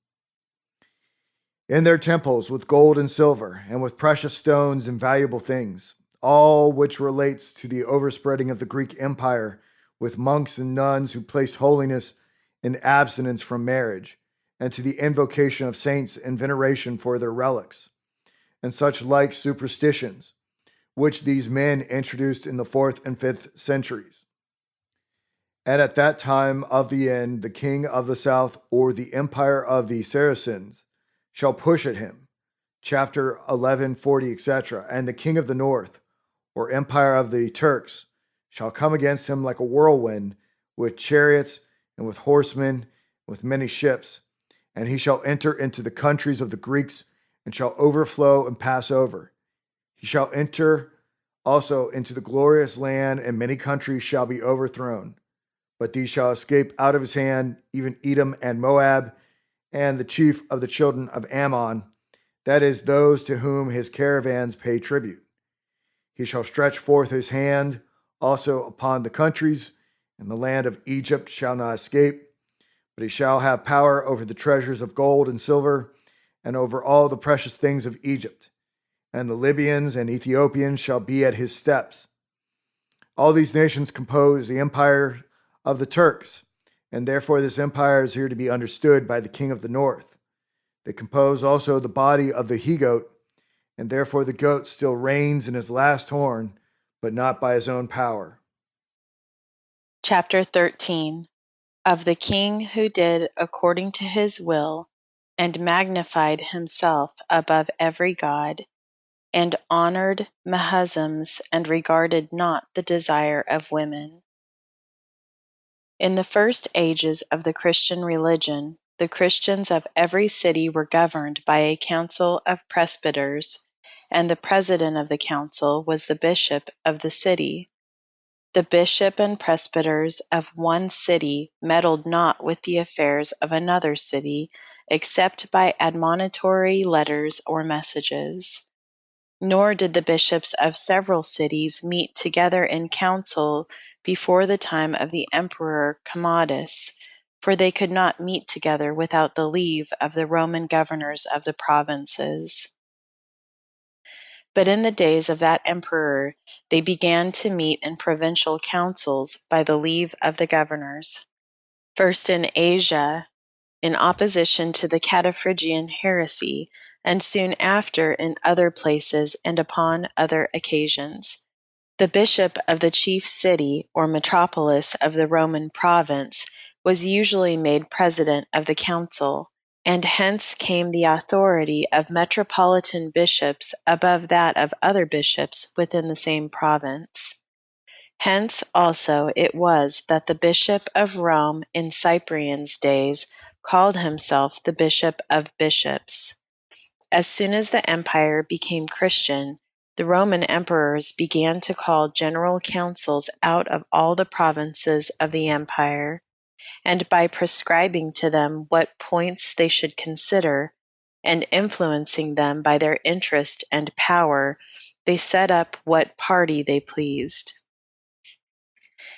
In their temples with gold and silver, and with precious stones and valuable things, all which relates to the overspreading of the Greek Empire, with monks and nuns who placed holiness in abstinence from marriage, and to the invocation of saints and veneration for their relics, and such like superstitions, which these men introduced in the 4th and 5th centuries. And at that time of the end, the king of the south, or the empire of the Saracens, shall push at him, chapter 1140, etc., and the king of the north, or empire of the Turks, shall come against him like a whirlwind, with chariots and with horsemen, with many ships, and he shall enter into the countries of the Greeks, and shall overflow and pass over. He shall enter also into the glorious land, and many countries shall be overthrown. But these shall escape out of his hand, even Edom and Moab, and the chief of the children of Ammon, that is, those to whom his caravans pay tribute. He shall stretch forth his hand also upon the countries, and the land of Egypt shall not escape, but he shall have power over the treasures of gold and silver, and over all the precious things of Egypt. And the Libyans and Ethiopians shall be at his steps. All these nations compose the empire of the Turks, and therefore this empire is here to be understood by the king of the north. They compose also the body of the he-goat, and therefore the goat still reigns in his last horn, but not by his own power. Chapter 13. Of the king who did according to his will, and magnified himself above every god, and honored Mahuzims, and regarded not the desire of women. In the first ages of the Christian religion, the Christians of every city were governed by a council of presbyters, and the president of the council was the bishop of the city. The bishop and presbyters of one city meddled not with the affairs of another city, except by admonitory letters or messages. Nor did the bishops of several cities meet together in council before the time of the emperor Commodus, for they could not meet together without the leave of the Roman governors of the provinces. But in the days of that emperor they began to meet in provincial councils by the leave of the governors. First in Asia, in opposition to the Cataphrygian heresy, and soon after in other places and upon other occasions. The bishop of the chief city or metropolis of the Roman province was usually made president of the council, and hence came the authority of metropolitan bishops above that of other bishops within the same province. Hence also it was that the bishop of Rome in Cyprian's days called himself the bishop of bishops. As soon as the empire became Christian, the Roman emperors began to call general councils out of all the provinces of the empire, and by prescribing to them what points they should consider, and influencing them by their interest and power, they set up what party they pleased.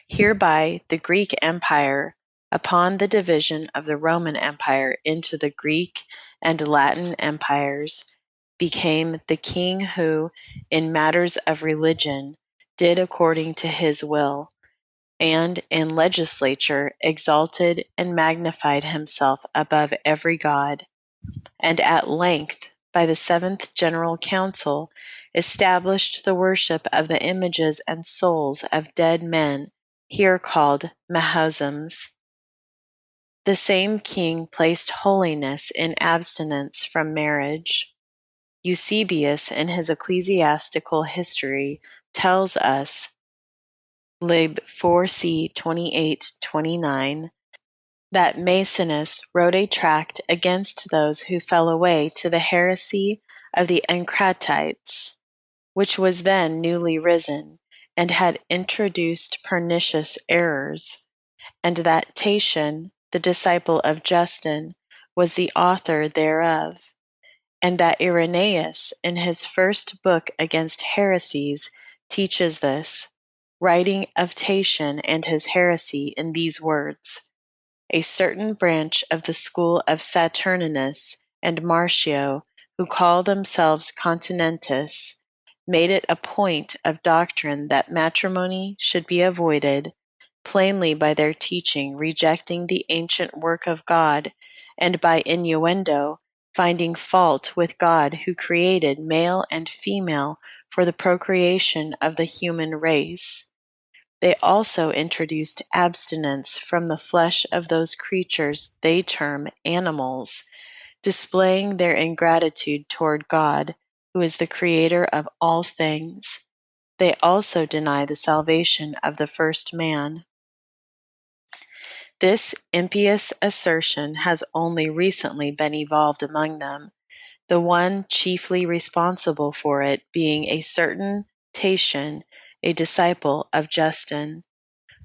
Hereby the Greek Empire, upon the division of the Roman Empire into the Greek and Latin empires, became the king who, in matters of religion, did according to his will, and in legislature exalted and magnified himself above every god, and at length, by the seventh general council, established the worship of the images and souls of dead men, here called Mahosems. The same king placed holiness in abstinence from marriage. Eusebius, in his ecclesiastical history, tells us, lib 4c 28-29, that Maecenas wrote a tract against those who fell away to the heresy of the Encratites, which was then newly risen, and had introduced pernicious errors, and that Tatian, the disciple of Justin, was the author thereof, and that Irenaeus, in his first book against heresies, teaches this, writing of Tatian and his heresy in these words: a certain branch of the school of Saturninus and Martio, who call themselves Continentis, made it a point of doctrine that matrimony should be avoided, plainly by their teaching rejecting the ancient work of God, and by innuendo finding fault with God who created male and female for the procreation of the human race. They also introduced abstinence from the flesh of those creatures they term animals, displaying their ingratitude toward God, who is the creator of all things. They also deny the salvation of the first man. This impious assertion has only recently been evolved among them, the one chiefly responsible for it being a certain Tatian, a disciple of Justin,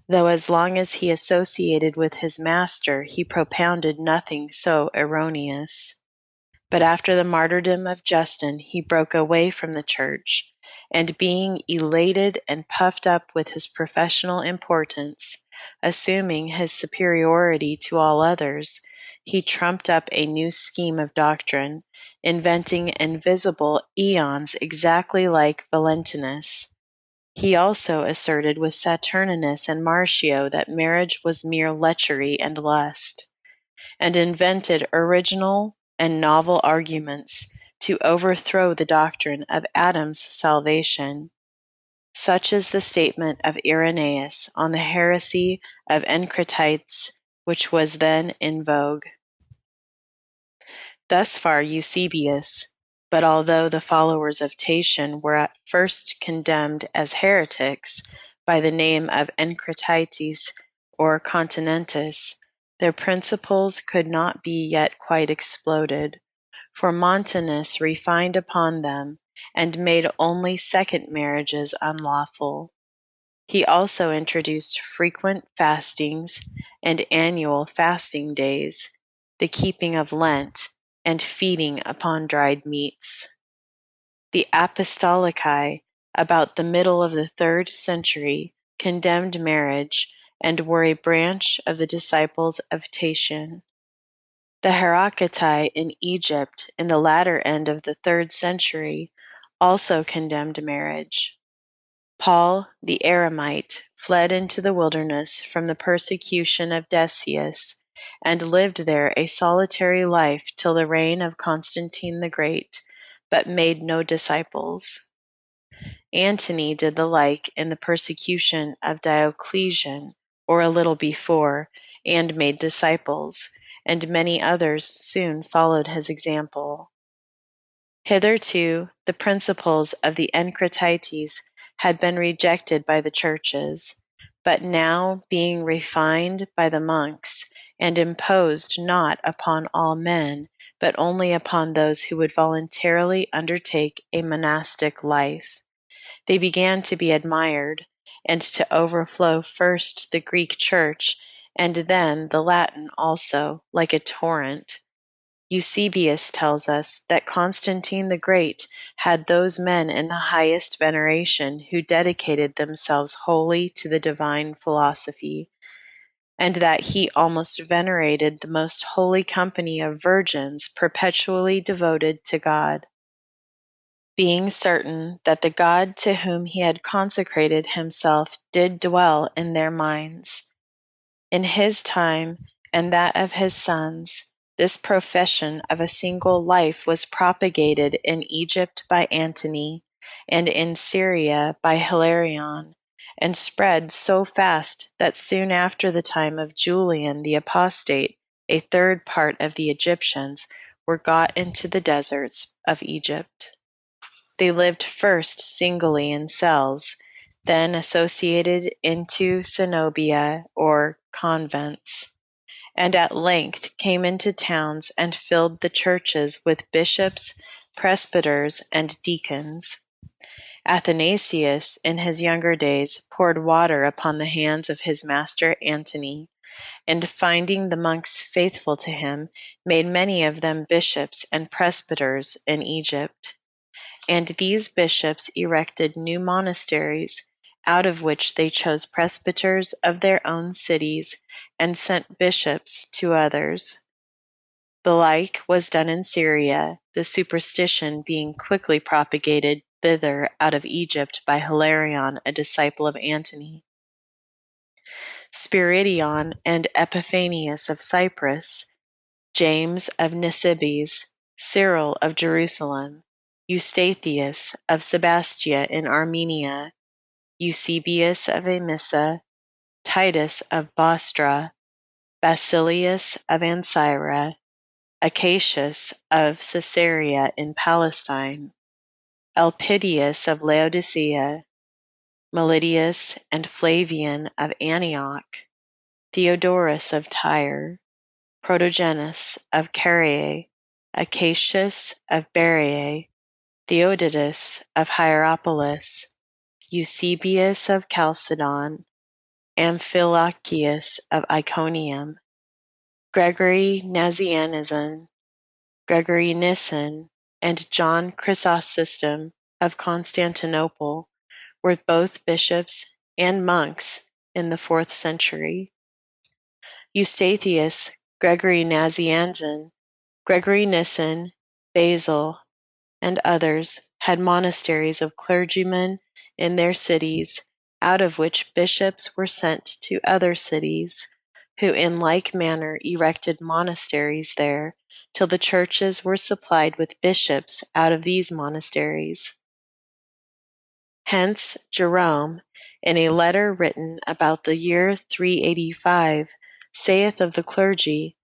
though as long as he associated with his master he propounded nothing so erroneous. But after the martyrdom of Justin he broke away from the church, and being elated and puffed up with his professional importance, assuming his superiority to all others, he trumped up a new scheme of doctrine, inventing invisible aeons exactly like Valentinus. He also asserted with Saturninus and Martio that marriage was mere lechery and lust, and invented original and novel arguments to overthrow the doctrine of Adam's salvation. Such is the statement of Irenaeus on the heresy of Encratites, which was then in vogue. Thus far Eusebius, but although the followers of Tatian were at first condemned as heretics by the name of Encratites or Continentis, their principles could not be yet quite exploded, for Montanus refined upon them and made only second marriages unlawful. He also introduced frequent fastings and annual fasting days, the keeping of Lent, and feeding upon dried meats. The Apostolici, about the middle of the 3rd century, condemned marriage, and were a branch of the disciples of Tatian. The Heraclitae in Egypt, in the latter end of the 3rd century, also condemned marriage. Paul the Eremite fled into the wilderness from the persecution of Decius, and lived there a solitary life till the reign of Constantine the Great, but made no disciples. Antony did the like in the persecution of Diocletian, or a little before, and made disciples, and many others soon followed his example. Hitherto the principles of the Encratites had been rejected by the churches, but now being refined by the monks, and imposed not upon all men, but only upon those who would voluntarily undertake a monastic life. They began to be admired, and to overflow first the Greek Church, and then the Latin also, like a torrent. Eusebius tells us that Constantine the Great had those men in the highest veneration who dedicated themselves wholly to the divine philosophy, and that he almost venerated the most holy company of virgins perpetually devoted to God, being certain that the God to whom he had consecrated himself did dwell in their minds. In his time and that of his sons, this profession of a single life was propagated in Egypt by Antony, and in Syria by Hilarion, and spread so fast that soon after the time of Julian the Apostate, a third part of the Egyptians were got into the deserts of Egypt. They lived first singly in cells, then associated into cenobia or convents, and at length came into towns and filled the churches with bishops, presbyters, and deacons. Athanasius, in his younger days, poured water upon the hands of his master Antony, and finding the monks faithful to him, made many of them bishops and presbyters in Egypt. And these bishops erected new monasteries, out of which they chose presbyters of their own cities, and sent bishops to others. The like was done in Syria, the superstition being quickly propagated thither out of Egypt by Hilarion, a disciple of Antony. Spiridion and Epiphanius of Cyprus, James of Nisibis, Cyril of Jerusalem, Eustathius of Sebastia in Armenia, Eusebius of Emissa, Titus of Bostra, Basilius of Ancyra, Acacius of Caesarea in Palestine, Elpidius of Laodicea, Melitius and Flavian of Antioch, Theodorus of Tyre, Protogenus of Caria, Acacius of Berea, Theodotus of Hierapolis, Eusebius of Chalcedon, Amphilochius of Iconium, Gregory Nazianzen, Gregory Nyssa, and John Chrysostom of Constantinople were both bishops and monks in the 4th century. Eustathius, Gregory Nazianzen, Gregory Nyssa, Basil, and others had monasteries of clergymen in their cities, out of which bishops were sent to other cities, who in like manner erected monasteries there, till the churches were supplied with bishops out of these monasteries. Hence Jerome, in a letter written about the year 385, saith of the clergy,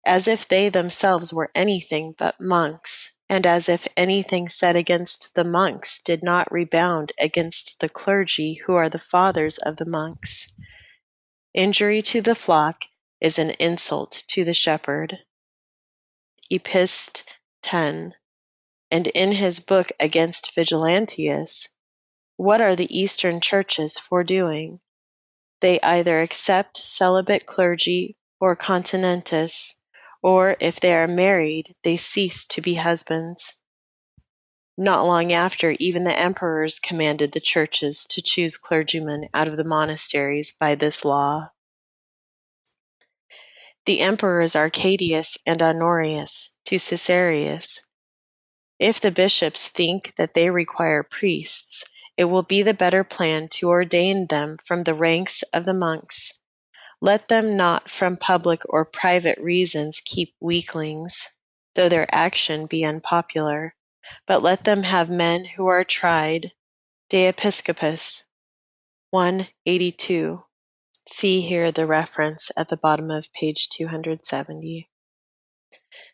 as if they themselves were anything but monks, and as if anything said against the monks did not rebound against the clergy who are the fathers of the monks. Injury to the flock is an insult to the shepherd. Epist. 10. And in his book against Vigilantius, what are the Eastern churches for doing? They either accept celibate clergy or continentis, or if they are married, they cease to be husbands. Not long after, even the emperors commanded the churches to choose clergymen out of the monasteries by this law. The emperors Arcadius and Honorius to Caesarius, if the bishops think that they require priests, it will be the better plan to ordain them from the ranks of the monks. Let them not from public or private reasons keep weaklings, though their action be unpopular, but let them have men who are tried. De Episcopus 182. See here the reference at the bottom of page 270.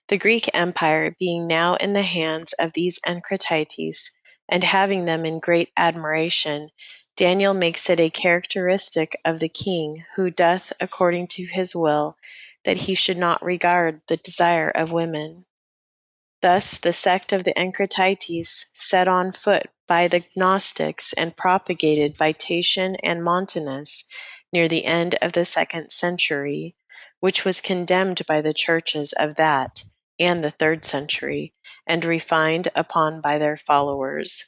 The Greek Empire being now in the hands of these Encratites, and having them in great admiration, Daniel makes it a characteristic of the king who doth according to his will, that he should not regard the desire of women. Thus the sect of the Encratites, set on foot by the Gnostics and propagated by Tatian and Montanus near the end of the 2nd century, which was condemned by the churches of that and the 3rd century, and refined upon by their followers,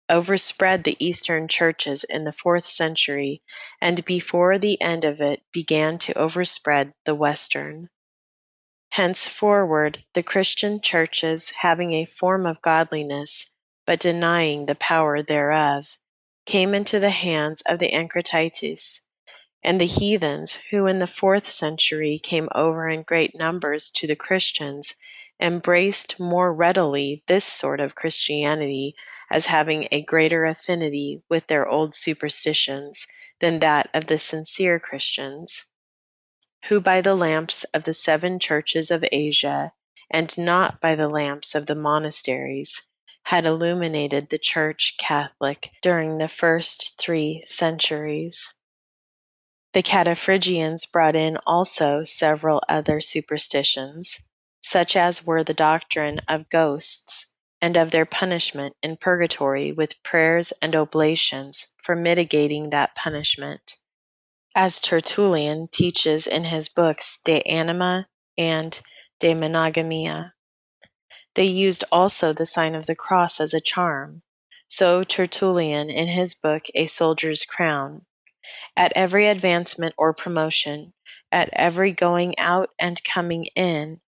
overspread the Eastern churches in the 4th century, and before the end of it began to overspread the Western. Henceforward the Christian churches, having a form of godliness, but denying the power thereof, came into the hands of the Encratites, and the heathens, who in the 4th century came over in great numbers to the Christians, embraced more readily this sort of Christianity as having a greater affinity with their old superstitions than that of the sincere Christians, who by the lamps of the 7 churches of Asia, and not by the lamps of the monasteries, had illuminated the Church Catholic during the first 3 centuries. The Cataphrygians brought in also several other superstitions, such as were the doctrine of ghosts, and of their punishment in purgatory with prayers and oblations for mitigating that punishment, as Tertullian teaches in his books De Anima and De Monogamia. They used also the sign of the cross as a charm, so Tertullian in his book A Soldier's Crown. At every advancement or promotion, at every going out and coming in,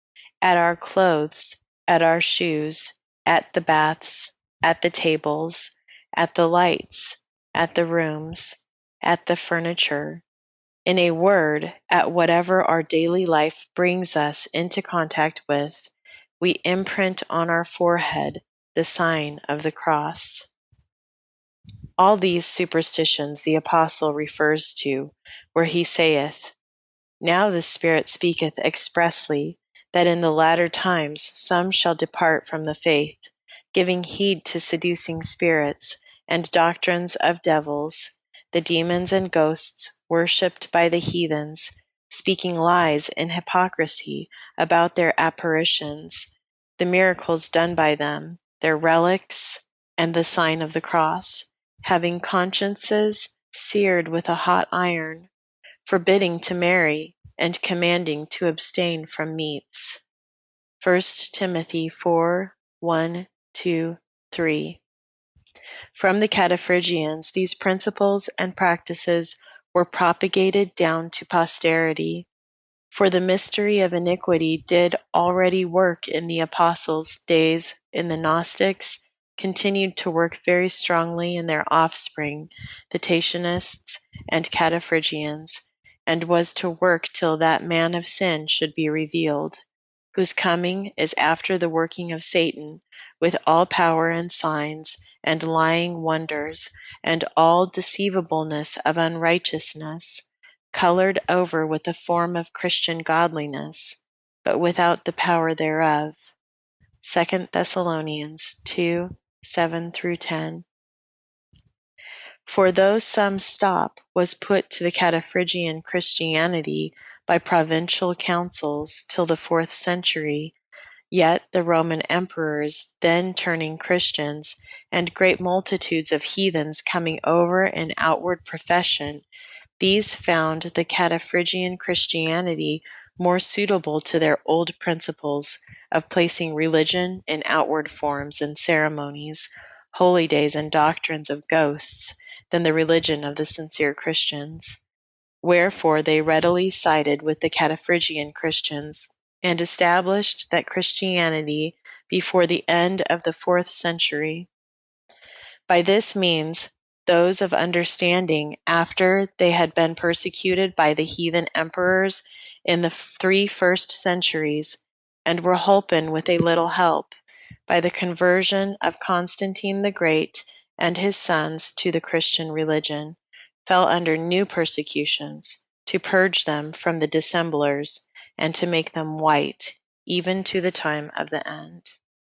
at our clothes, at our shoes, at the baths, at the tables, at the lights, at the rooms, at the furniture, in a word, at whatever our daily life brings us into contact with, we imprint on our forehead the sign of the cross. All these superstitions the Apostle refers to, where he saith, Now the Spirit speaketh expressly, that in the latter times some shall depart from the faith, giving heed to seducing spirits, and doctrines of devils, the demons and ghosts worshipped by the heathens, speaking lies in hypocrisy about their apparitions, the miracles done by them, their relics, and the sign of the cross, having consciences seared with a hot iron, forbidding to marry, and commanding to abstain from meats. 1 Timothy 4:1-3. From the Cataphrygians these principles and practices were propagated down to posterity, for the mystery of iniquity did already work in the Apostles' days in the Gnostics, continued to work very strongly in their offspring, the Tatianists and Cataphrygians, and was to work till that man of sin should be revealed, whose coming is after the working of Satan, with all power and signs, and lying wonders, and all deceivableness of unrighteousness, colored over with the form of Christian godliness, but without the power thereof. 2 Thessalonians 2:7-10. For though some stop was put to the Cataphrygian Christianity by provincial councils till the 4th century, yet the Roman emperors then turning Christians, and great multitudes of heathens coming over in outward profession, these found the Cataphrygian Christianity more suitable to their old principles of placing religion in outward forms and ceremonies, holy days and doctrines of ghosts, than the religion of the sincere Christians. Wherefore they readily sided with the Cataphrygian Christians, and established that Christianity before the end of the 4th century. By this means, those of understanding, after they had been persecuted by the heathen emperors in the 3 first centuries, and were holpen with a little help by the conversion of Constantine the Great and his sons to the Christian religion, fell under new persecutions, to purge them from the dissemblers, and to make them white, even to the time of the end.